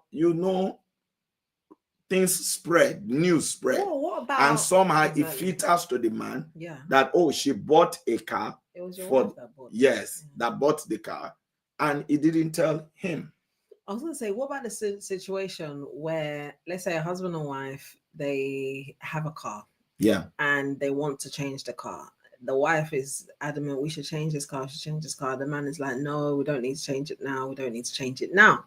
things spread, news spread. Whoa, what about, and somehow it filters to the man that, oh, she bought a car. It was your wife that bought that bought the car. And he didn't tell him. I was going to say, what about the situation where, let's say, a husband and wife, they have a car. Yeah. And they want to change the car. The wife is adamant, we should change this car, we should change this car. The man is like, no, we don't need to change it now. We don't need to change it now.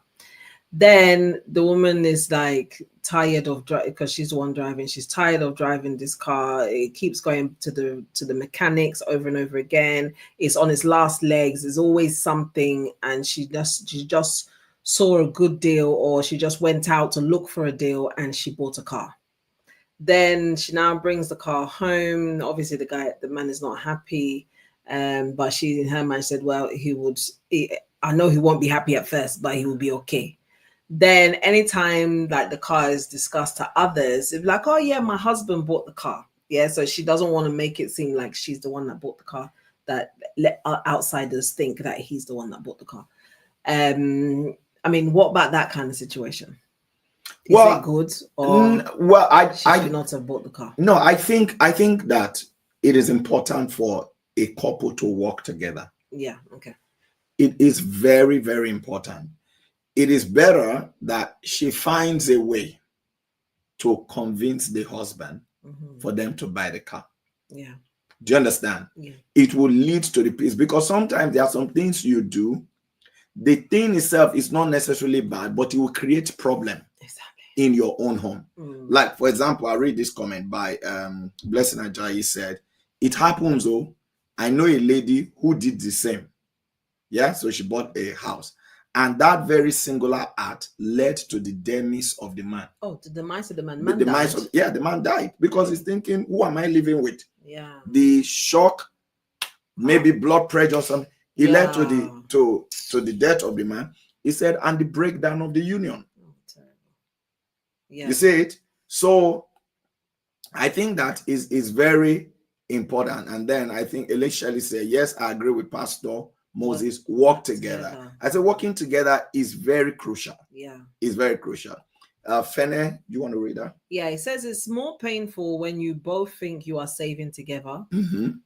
Then the woman is like tired of driving, because she's the one driving. She's tired of driving this car. It keeps going to the mechanics over and over again. It's on its last legs. There's always something, and she just saw a good deal, or she just went out to look for a deal and she bought a car. Then she now brings the car home. Obviously, the man is not happy, but she, in her mind, said, well, I know he won't be happy at first, but he will be okay. Then anytime like the car is discussed to others, it's like, oh yeah, my husband bought the car. Yeah, so she doesn't want to make it seem like she's the one that bought the car, that let outsiders think that he's the one that bought the car. I mean, what about that kind of situation? Is it good, or she should not have bought the car? No, I think that it is important for a couple to work together. Yeah, okay. It is very, very important. It is better that she finds a way to convince the husband for them to buy the car. Yeah. Do you understand? Yeah. It will lead to the peace, because sometimes there are some things you do. The thing itself is not necessarily bad, but it will create problem in your own home. Like, for example, I read this comment by Blessing Ajayi. Said, it happens, oh, I know a lady who did the same. Yeah, so she bought a house. And that very singular act led to the demise of the man. Oh, to the demise of the man. The man died because he's thinking, who am I living with? Yeah. The shock, maybe blood pressure or something. He led to the death of the man. He said, and the breakdown of the union. Oh, terrible. Yeah. You see it? So I think that is very important. And then I think Elishali said, yes, I agree with Pastor Moses, work together. I said working together is very crucial. Yeah. It's very crucial. Fene, do you want to read that? Yeah, it says it's more painful when you both think you are saving together,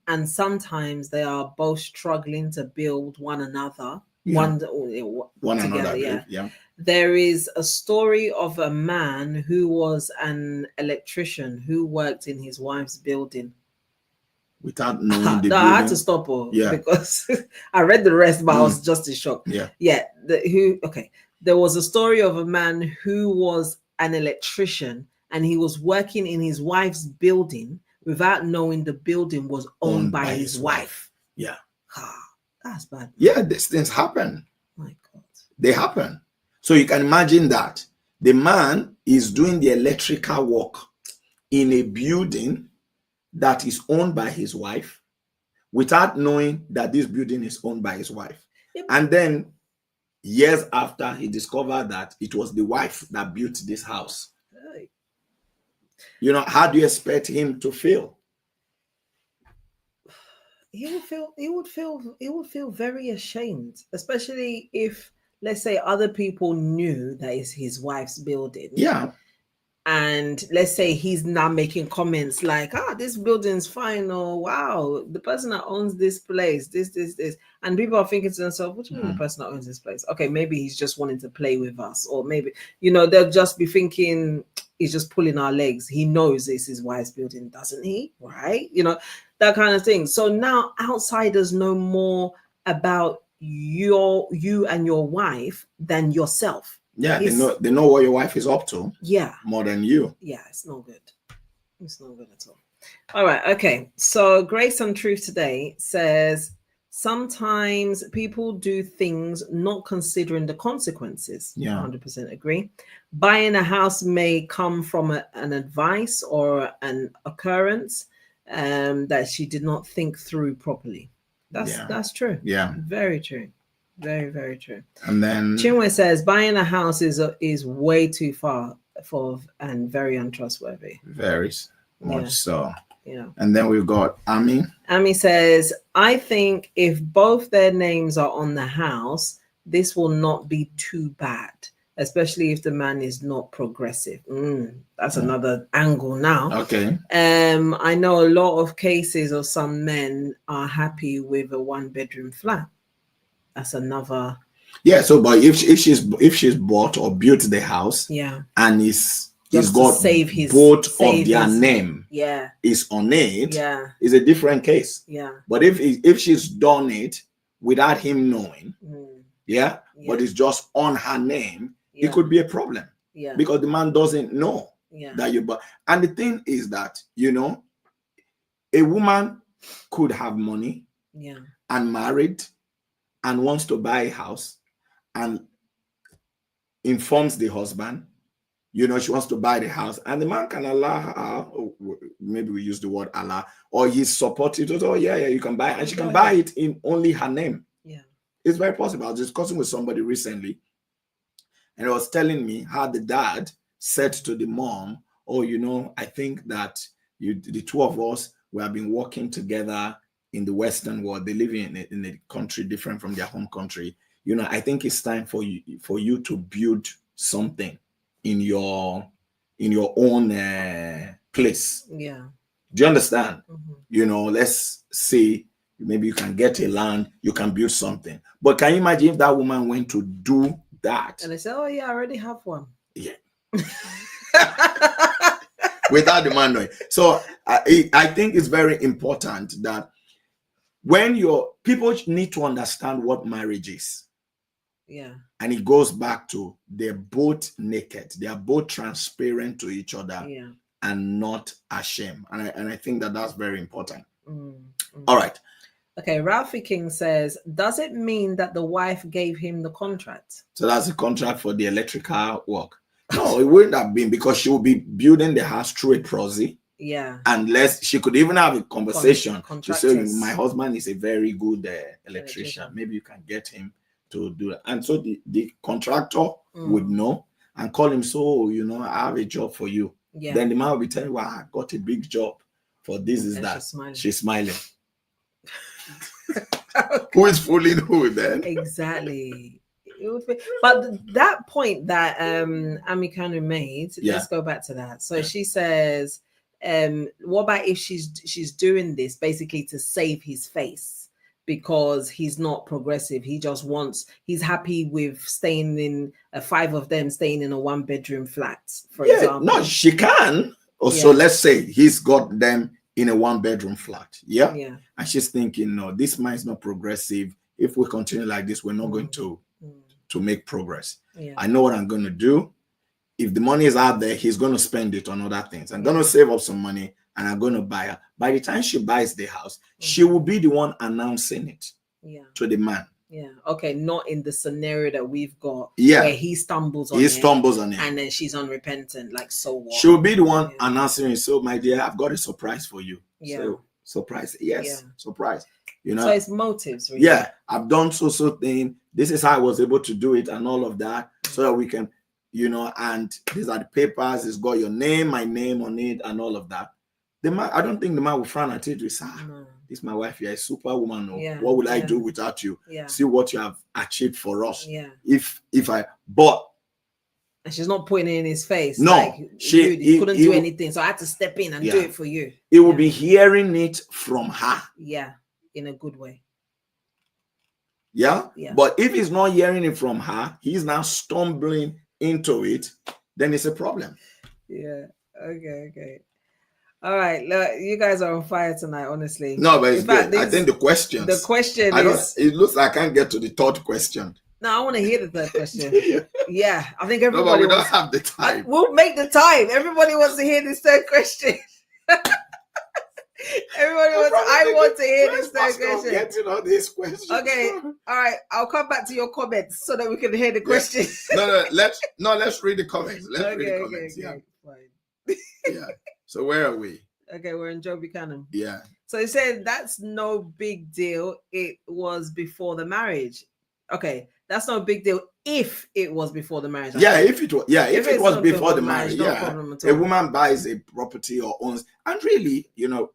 and sometimes they are both struggling to build one another. One another. Yeah. There is a story of a man who was an electrician who worked in his wife's building. Without knowing the I had to stop because I read the rest, but I was just in shock. Yeah. There was a story of a man who was an electrician, and he was working in his wife's building without knowing the building was owned by his wife. Yeah. That's bad. Yeah, these things happen. My God. They happen. So you can imagine that the man is doing the electrical work in a building that is owned by his wife without knowing that this building is owned by his wife. Yep. And then years after, he discovered that it was the wife that built this house. Hey. You know, how do you expect him to feel? He would feel very ashamed, especially if, let's say, other people knew that it's his wife's building. Yeah. And let's say he's now making comments like, this building's fine, or wow, the person that owns this place, this. And people are thinking to themselves, what do you mean the person that owns this place? Okay, maybe he's just wanting to play with us, or maybe, they'll just be thinking he's just pulling our legs. He knows this is wife's building, doesn't he? Right? That kind of thing. So now outsiders know more about you and your wife than yourself. Yeah, they know what your wife is up to. Yeah. More than you. Yeah, it's not good. It's not good at all. All right. Okay. So Grace and Truth today says, sometimes people do things not considering the consequences. Yeah. 100% agree. Buying a house may come from an advice or an occurrence that she did not think through properly. That's true. Yeah. Very true. Very, very true. And then Chinwe says buying a house is way too far and very untrustworthy. Very much so. Yeah. And then we've got Ami. Ami says, I think if both their names are on the house, this will not be too bad, especially if the man is not progressive. That's another angle now. Okay. I know a lot of cases of some men are happy with a 1-bedroom flat. That's another. Yeah. So, but if she's bought or built the house, and he's got both of their name, is on it, is a different case. Yeah. But if she's done it without him knowing, but it's just on her name, it could be a problem. Yeah. Because the man doesn't know that you bought. And the thing is that, a woman could have money and married and wants to buy a house and informs the husband, she wants to buy the house, and the man can allow her, or maybe we use the word allow, or he's supportive. Oh, yeah, you can buy it. And she can buy it in only her name. Yeah. It's very possible. I was discussing with somebody recently, and he was telling me how the dad said to the mom, oh, I think that the two of us, we have been working together in the Western world. They live in a country different from their home country. I think it's time for you to build something in your own place. Yeah. Do you understand? Mm-hmm. Let's say maybe you can get a land, you can build something. But can you imagine if that woman went to do that? And they say, oh yeah, I already have one. Yeah. Without the man knowing. So I think it's very important that when people need to understand what marriage is. Yeah. And it goes back to they're both naked. They are both transparent to each other and not ashamed. And I think that's very important. Mm-hmm. All right. Okay. Ralphie King says, does it mean that the wife gave him the contract? So that's the contract for the electrical work. No, it wouldn't have been, because she would be building the house through a proxy. Yeah. Unless she could even have a conversation to say, my husband is a very good electrician. Maybe you can get him to do that. And so the contractor would know and call him. So, I have a job for you. Yeah. Then the man will be telling, well, I got a big job for this is that. She's smiling. Who is fooling who then? Exactly. But that point that Amikanu made, let's go back to that. So she says, what about if she's doing this basically to save his face? Because he's not progressive. He's happy with staying in 5 of them staying in a 1-bedroom flat, for example. No, she can. So let's say he's got them in a 1-bedroom flat. Yeah. And she's thinking, no, this man is not progressive. If we continue like this, we're not going to make progress. Yeah. I know what I'm going to do. If the money is out there, he's going to spend it on other things. I'm going to save up some money and I'm going to buy her. By the time she buys the house, she will be the one announcing it to the man. Yeah. Okay. Not in the scenario that we've got where he stumbles on it. And then she's unrepentant. Like, so what? She will be the one announcing it. So, my dear, I've got a surprise for you. Yeah. So, surprise. Yes. Surprise. So it's motives, really. Yeah. I've done so thing. This is how I was able to do it and all of that. So that we can, and these are the papers. It's got your name, my name on it and all of that. The man, I don't think the man will frown at it. This is my wife. You're a superwoman. What will I do without you? Yeah. See what you have achieved for us. Yeah. And she's not putting it in his face. No, like, you couldn't do anything, so I had to step in and do it for you. He will be hearing it from her. Yeah, in a good way. Yeah. But if he's not hearing it from her, he's now stumbling into it, then it's a problem. Yeah. Okay. All right, look, you guys are on fire tonight, honestly. No, but it's good. I think the question is... It looks like I can't get to the third question. No, I want to hear the third question. Yeah, I think everybody... No, but we don't have the time. We'll make the time. Everybody wants to hear this third question. I want to hear this third question. Getting all these questions. Okay, all right. I'll come back to your comments so that we can hear the question. Let's read the comments. Let's read the comments. Okay, fine. Yeah. So where are we? Okay, we're in Joe Buchanan. Yeah. So he said that's no big deal. It was before the marriage. Okay, that's not a big deal if it was before the marriage. If it was before the marriage, no problem at all. A woman buys a property or owns, and really,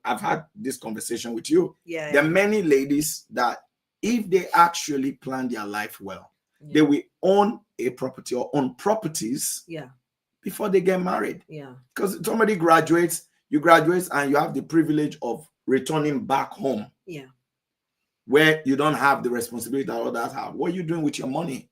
I've had this conversation with you. There are many ladies that if they actually plan their life well, they will own a property or own properties before they get married. Because somebody graduates, you graduate and you have the privilege of returning back home. Where you don't have the responsibility that others have. What are you doing with your money?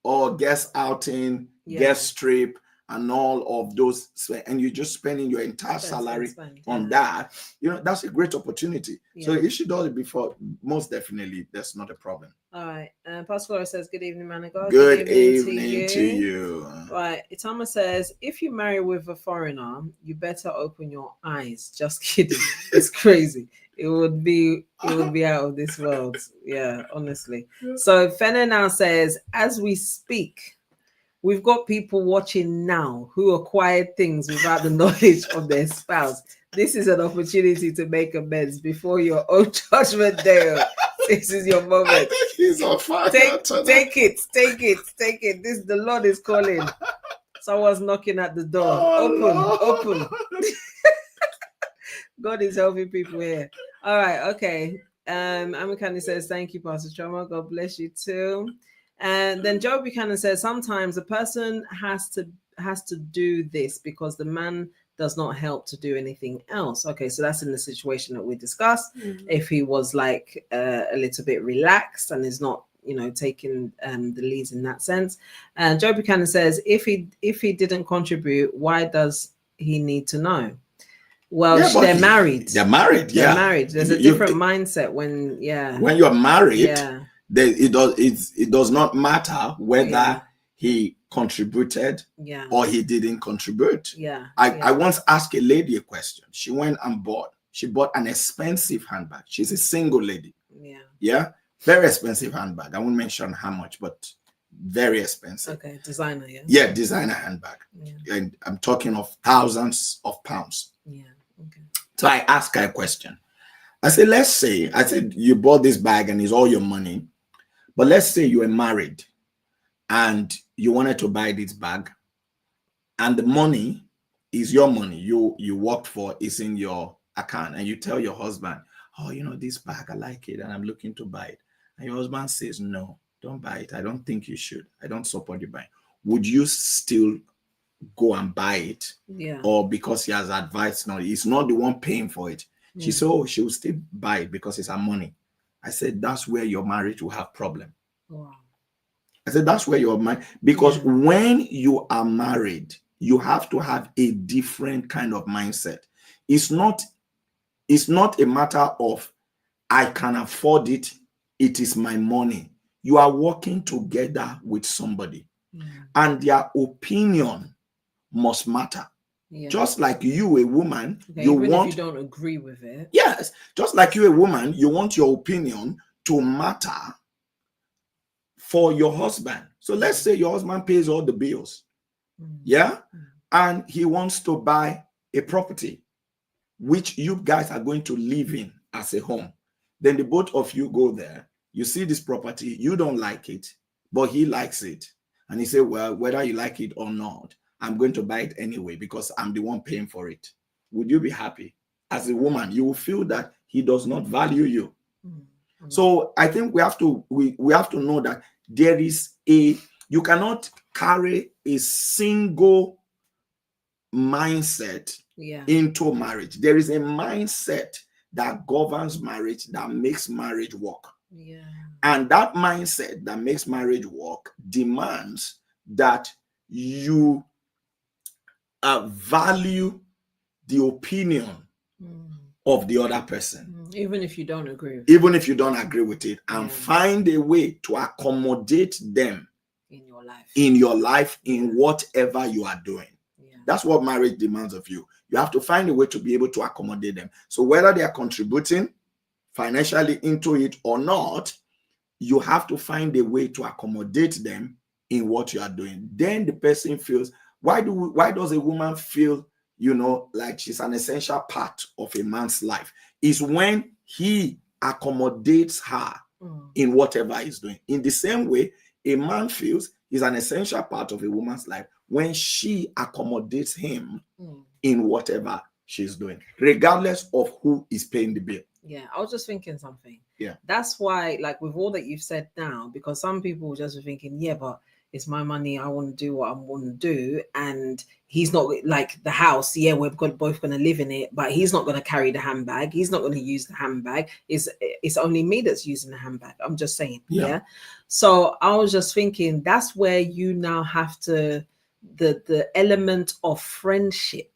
Or guest outing, guest trip, and all of those, and you're just spending your entire salary on that. That's a great opportunity. So if she does it before, most definitely, that's not a problem. All right. Pastor Flora says, good evening, man of God. Good evening to you. Right. Itama says, if you marry with a foreigner, you better open your eyes. Just kidding. It's crazy. It would be out of this world. Yeah, honestly. So Fenna now says, as we speak, we've got people watching now who acquired things without the knowledge of their spouse. This is an opportunity to make amends before your own judgment day. This is your moment. I think he's on fire. Take it. The Lord is calling. Someone's knocking at the door. Open. God is helping people here. All right, okay. Amikani says, thank you, Pastor Chioma. God bless you too. And then Joe Buchanan says, sometimes a person has to do this because the man does not help to do anything else. Okay, so that's in the situation that we discussed. If he was like a little bit relaxed and is not, taking the leads in that sense. And Joe Buchanan says, if he didn't contribute, why does he need to know? Well, they're married. They're married. They're married. There's a different mindset when you're married. It does not matter whether he contributed or he didn't contribute. I once asked a lady a question. She went and bought an expensive handbag. She's a single lady. Very expensive handbag. I won't mention how much, but very expensive. Okay, designer, designer handbag. And I'm talking of thousands of pounds. Okay. So I asked her a question. I said, you bought this bag and it's all your money. But let's say you were married and you wanted to buy this bag and the money is your money. You worked for, is in your account, and you tell your husband, oh, this bag, I like it and I'm looking to buy it. And your husband says, no, don't buy it. I don't think you should. I don't support you buying. Would you still go and buy it? Or because he has advised, no, he's not the one paying for it. She said, oh, she will still buy it because it's her money. I said, that's where your marriage will have problem. Wow. I said, that's where your marriage, because when you are married, you have to have a different kind of mindset. It's not a matter of, I can afford it. It is my money. You are working together with somebody and their opinion must matter. Just like you, a woman, if you don't agree with it. Yes, just like you, a woman, you want your opinion to matter for your husband. So let's say your husband pays all the bills, and he wants to buy a property, which you guys are going to live in as a home. Then the both of you go there. You see this property, you don't like it, but he likes it. And he said, well, whether you like it or not, I'm going to buy it anyway because I'm the one paying for it. Would you be happy? As a woman, you will feel that he does not value you. So I think we have to know that you cannot carry a single mindset into marriage. There is a mindset that governs marriage, that makes marriage work. And that mindset that makes marriage work demands that you value the opinion of the other person, even if you don't agree with it, and find a way to accommodate them in your life, in whatever you are doing. That's what marriage demands of you. You have to find a way to be able to accommodate them. So whether they are contributing financially into it or not, you have to find a way to accommodate them in what you are doing. Then the person feels, why does a woman feel, like she's an essential part of a man's life? Is when he accommodates her in whatever he's doing. In the same way, a man feels he's an essential part of a woman's life when she accommodates him in whatever she's doing, regardless of who is paying the bill. Yeah, I was just thinking something. Yeah. That's why, like, with all that you've said now, because some people will just be thinking, yeah, but it's my money. I want to do what I want to do. And he's not like the house. Yeah, we're both going to live in it, but he's not going to carry the handbag. He's not going to use the handbag. It's only me that's using the handbag. I'm just saying. Yeah. So I was just thinking that's where you now have to, the element of friendship.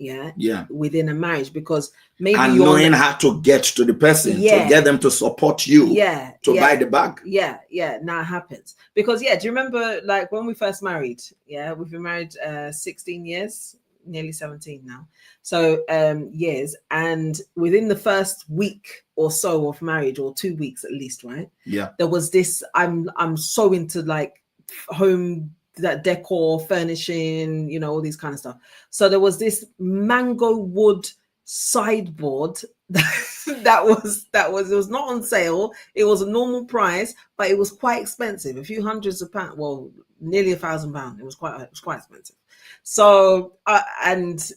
Yeah. Within a marriage, because maybe and knowing how to get to the person, to get them to support you, to buy the bag. Yeah. Now it happens because do you remember like when we first married? Yeah, we've been married 16 years, nearly 17 now. So years, and within the first week or so of marriage, or 2 weeks at least, right? Yeah, there was this. I'm so into like home. That decor, furnishing, all these kind of stuff. So there was this mango wood sideboard that was it was not on sale. It was a normal price, but it was quite expensive, a few hundreds of pounds. Well, nearly £1,000. It was quite expensive. So and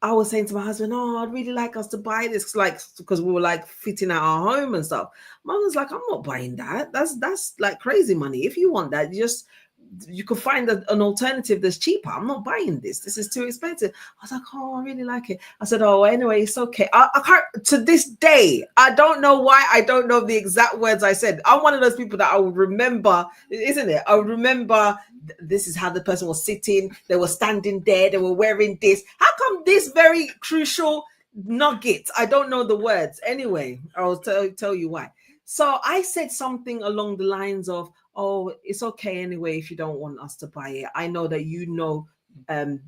I was saying to my husband, "Oh, I'd really like us to buy this, like because we were like fitting out our home and stuff." Mum was like, "I'm not buying that. That's like crazy money. If you want that, you could find an alternative that's cheaper. I'm not buying this. This is too expensive." I was like, "Oh, I really like it." I said, "Oh, anyway, it's okay." I can't, to this day, I don't know why. I don't know the exact words I said. I'm one of those people that I would remember, isn't it? I would remember this is how the person was sitting. They were standing there. They were wearing this. How come this very crucial nugget? I don't know the words. Anyway, I'll tell you why. So I said something along the lines of, "Oh, it's okay anyway if you don't want us to buy it. I know that you know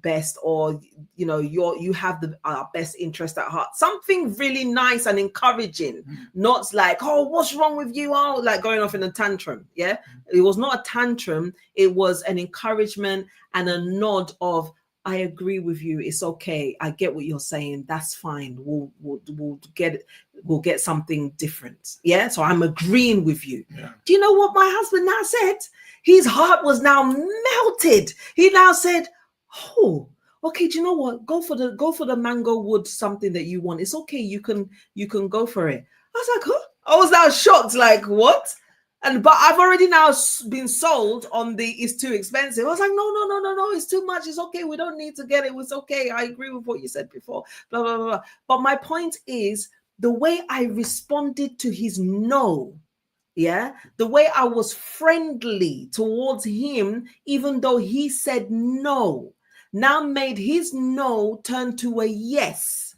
best, or you have our best interest at heart." Something really nice and encouraging, not like, "Oh, what's wrong with you?" Oh, like going off in a tantrum. Yeah, it was not a tantrum. It was an encouragement and a nod of, "I agree with you. It's okay. I get what you're saying. That's fine. We'll get it. We'll get something different." Yeah. So I'm agreeing with you. Yeah. Do you know what my husband now said? His heart was now melted. He now said, "Oh, okay. Do you know what? Go for the mango wood, something that you want. It's okay. You can go for it." I was like, "Huh?" I was now shocked. Like, what? But I've already now been sold on the "it's too expensive." I was like, no, it's too much. It's okay. We don't need to get it. It's okay. I agree with what you said before. Blah, blah, blah. But my point is the way I responded to his no. Yeah. The way I was friendly towards him, even though he said no, now made his no turn to a yes.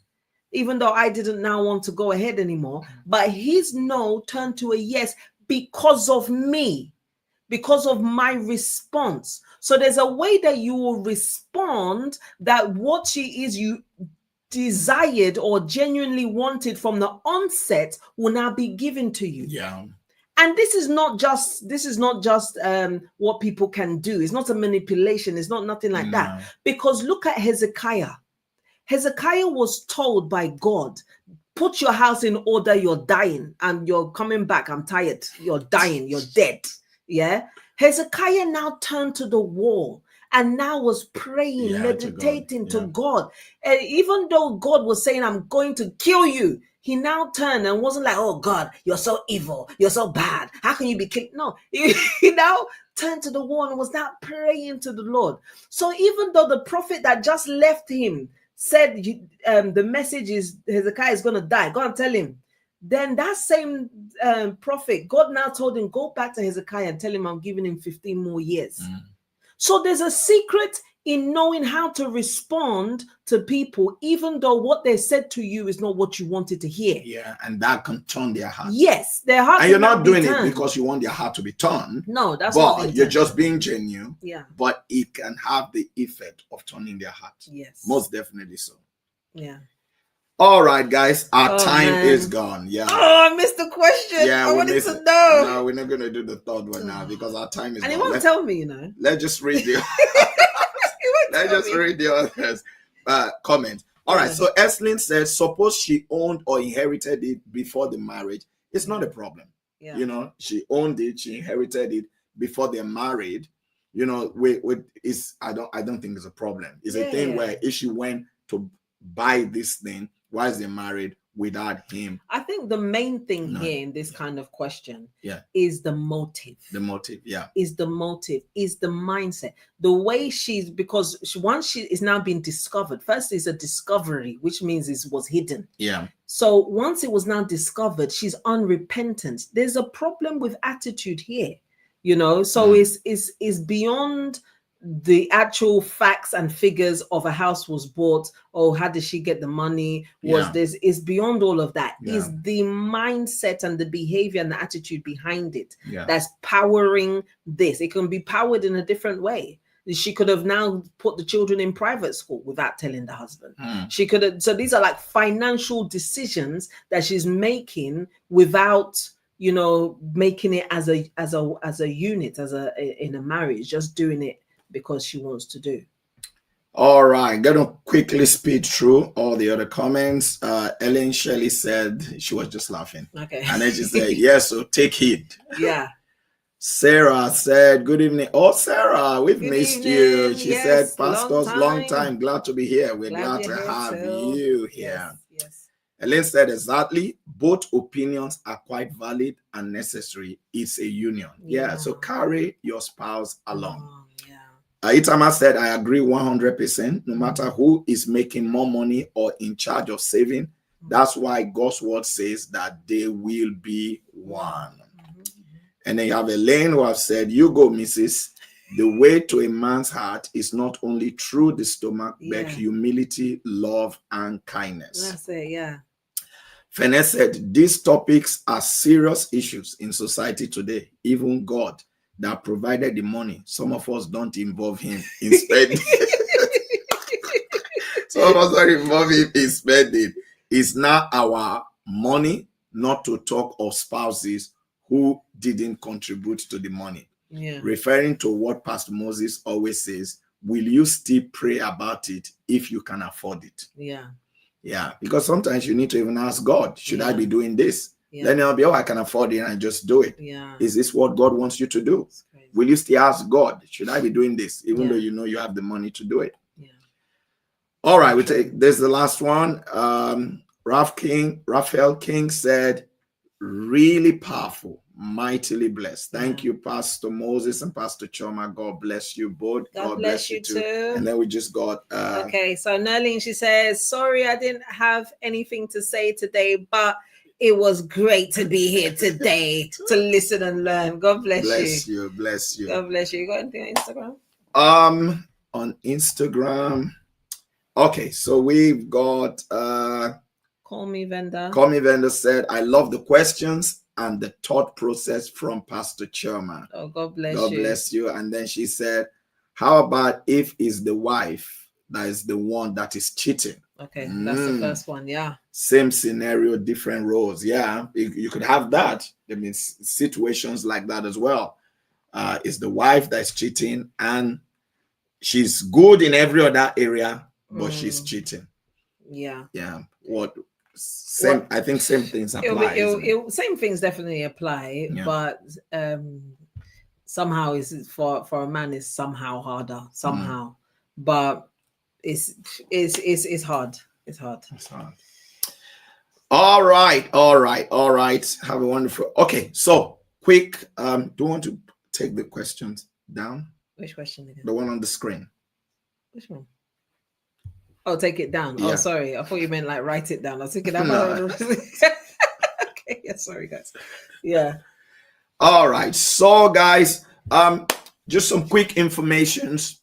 Even though I didn't now want to go ahead anymore, but his no turned to a yes because of me, because of my response. So there's a way that you will respond that what you desired or genuinely wanted from the onset will now be given to you. Yeah. And this is not just what people can do. It's not a manipulation. It's not nothing like that. Because look at Hezekiah. Hezekiah was told by God, "Put your house in order, you're dying, and you're coming back. I'm tired. You're dying, you're dead." Yeah. Hezekiah now turned to the wall and now was praying, meditating to God. And even though God was saying, "I'm going to kill you," he now turned and wasn't like, "Oh God, you're so evil. You're so bad. How can you be killed?" No, he now turned to the wall and was now praying to the Lord. So even though the prophet that just left him said the message is Hezekiah is going to die, go and tell him. Then that same prophet, God now told him, "Go back to Hezekiah and tell him I'm giving him 15 more years." So there's a secret in knowing how to respond to people, even though what they said to you is not what you wanted to hear. Yeah, and that can turn their heart. Yes, their heart. And you're not doing it because you want their heart to be turned. No, that's not. But you're just being genuine. Yeah. But it can have the effect of turning their heart. Yes. Most definitely so. Yeah. All right, guys, our time is gone. Yeah. Oh, I missed the question. Yeah, I wanted to know. No, we're not going to do the third one now because our time is gone. And he won't tell me, Let's just read the read the others comment. All right, so Eslin says, suppose she owned or inherited it before the marriage. It's not a problem. Yeah. You know, she owned it, she inherited it before they're married. You know, I don't think it's a problem. It's a thing where if she went to buy this thing whilst they're married without him. I think the main thing here in this kind of question is the motive. The motive, is the motive, is the mindset, the way because once she is now being discovered. First is a discovery, which means it was hidden. Yeah. So once it was now discovered, she's unrepentant. There's a problem with attitude here, you know. So it's beyond the actual facts and figures of a house was bought. Oh, how did she get the money? This is beyond all of that. Is the mindset and the behavior and the attitude behind it that's powering this. It can be powered in a different way. She could have now put the children in private school without telling the husband. She could have. So these are like financial decisions that she's making without, you know, making it as a unit, in a marriage, just doing it because she wants to do. All right, gonna quickly speed through all the other comments. Ellen Shelley said she was just laughing. Okay. And then she said, yes, so take heed. Yeah. Sarah said, good evening. Oh, Sarah, we've missed you. She said, pastors, long time. Glad to be here. We're glad to have you here. Yes. Ellen said, exactly. Both opinions are quite valid and necessary. It's a union. Yeah. So carry your spouse along. Itama said, I agree 100%. No matter who is making more money or in charge of saving, that's why God's word says that they will be one. And then you have Elaine who have said, you go, Mrs. The way to a man's heart is not only through the stomach, but humility, love, and kindness. That's it, yeah. Fene said, these topics are serious issues in society today. Even God that provided the money, some of us don't involve him in spending. Some of us don't involve him in spending. It's now our money, not to talk of spouses who didn't contribute to the money. Yeah. Referring to what Pastor Moses always says, will you still pray about it if you can afford it? Yeah. Yeah, because sometimes you need to even ask God, should I be doing this? Then I'll be, I can afford it and just do it. Yeah. Is this what God wants you to do? Will you still ask God, should I be doing this? Even though you know you have the money to do it. Yeah. All right, this is the last one. Raphael King said, really powerful, mightily blessed. Thank you, Pastor Moses and Pastor Chioma. God bless you both. God bless you too. And then we just got okay, so Nerlene, she says, sorry I didn't have anything to say today, but it was great to be here today to listen and learn. God bless you. Bless you. God bless you. You got anything on Instagram? On Instagram. Okay, so we've got Call Me Vendor. Call Me Vendor said, I love the questions and the thought process from Pastor Chioma. Oh, God bless you. God bless you. And then she said, how about if it's the wife that is the one that is cheating? Okay, that's the first one, yeah. Same scenario, different roles. Yeah, you could have that. I mean, situations like that as well. It's the wife that's cheating and she's good in every other area, but she's cheating. Yeah. Yeah. I think same things apply. Same things definitely apply, but somehow is for a man is somehow harder somehow. But it's hard. It's hard. All right. Have a wonderful. Okay, so quick. Do you want to take the questions down? Which question again? The one on the screen. Which one? Oh, take it down. Yeah. Oh, sorry. I thought you meant like write it down. I was thinking that. No. Okay. Yeah. Sorry, guys. Yeah. All right. So, guys, just some quick informations.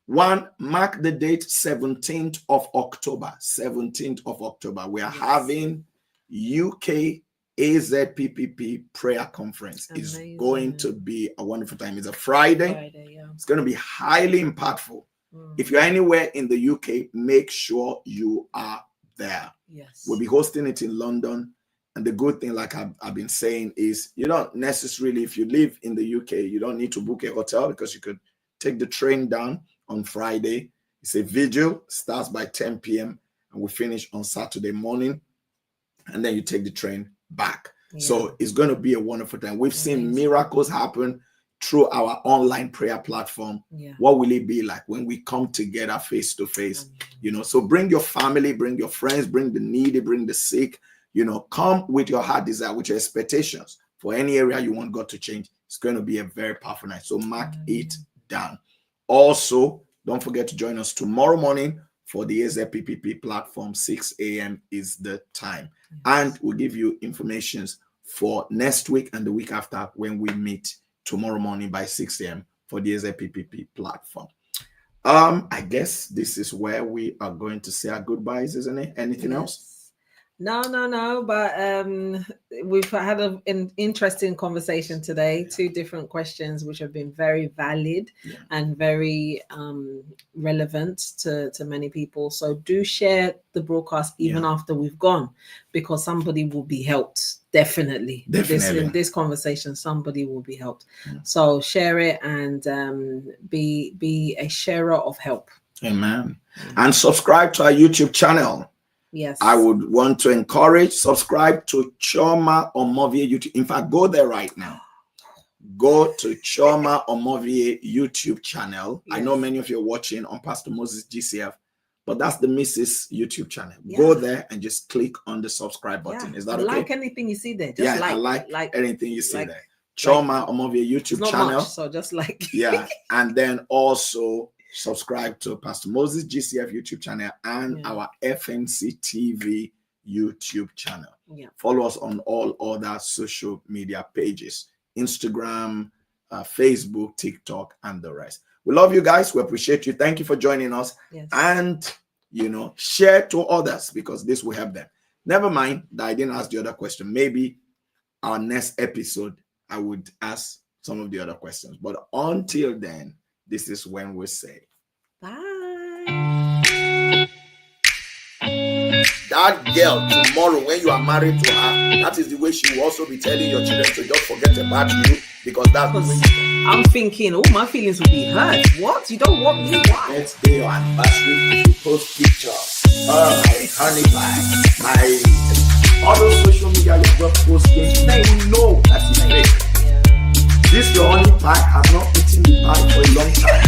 One, mark the date 17th of October. 17th of October. We are having UK AZPPP prayer conference. Amazing. It's going to be a wonderful time. It's a Friday. Yeah. It's going to be highly impactful. If you're anywhere in the UK, make sure you are there. Yes. We'll be hosting it in London. And the good thing, like I've been saying, is you don't necessarily, if you live in the UK, you don't need to book a hotel because you could take the train down on Friday. It's a vigil, starts by 10 p.m. and we finish on Saturday morning. And then you take the train back. So it's going to be a wonderful time. We've seen miracles happen through our online prayer platform. What will it be like when we come together face to face? You know, so bring your family, bring your friends, bring the needy, bring the sick. You know, come with your heart desire, with your expectations for any area you want God to change. It's going to be a very powerful night. So mark it down. Also, don't forget to join us tomorrow morning for the AZPPP platform. 6 a.m. is the time. And we'll give you information for next week and the week after when we meet tomorrow morning by 6 a.m. for the AZPPP platform. I guess this is where we are going to say our goodbyes, isn't it? Anything else? No, but we've had an interesting conversation today. 2 different questions which have been very valid and very relevant to many people. So do share the broadcast even after we've gone, because somebody will be helped. Definitely. In this conversation, somebody will be helped. So share it and be a sharer of help. Amen. And subscribe to our YouTube channel. Yes, I would want to encourage, subscribe to Chioma Omoviye YouTube. In fact, go there right now. Go to Chioma Omoviye YouTube channel. I know many of you are watching on Pastor Moses GCF, but that's the Mrs. YouTube channel. Go there and just click on the subscribe button. Is that okay? Like anything you see there. Just I like anything you see there. Chioma Omoviye YouTube channel. Much, so just like and then also subscribe to Pastor Moses GCF YouTube channel and our FNC TV YouTube channel. Follow us on all other social media pages, Instagram, Facebook, TikTok, and the rest. We love you guys. We appreciate you. Thank you for joining us. And, you know, share to others because this will help them. Never mind that I didn't ask the other question. Maybe our next episode, I would ask some of the other questions. But until then, this is when we say bye. That girl tomorrow, when you are married to her, that is the way she will also be telling your children to just forget about you, because that's the way I'm thinking, oh, my feelings will be hurt. What? You don't want me? Why? Next day your anniversary, you post pictures. My honey pie, my other social media, you just posting. They will know that is fake. This your honey pie has not eaten the pie for a long time.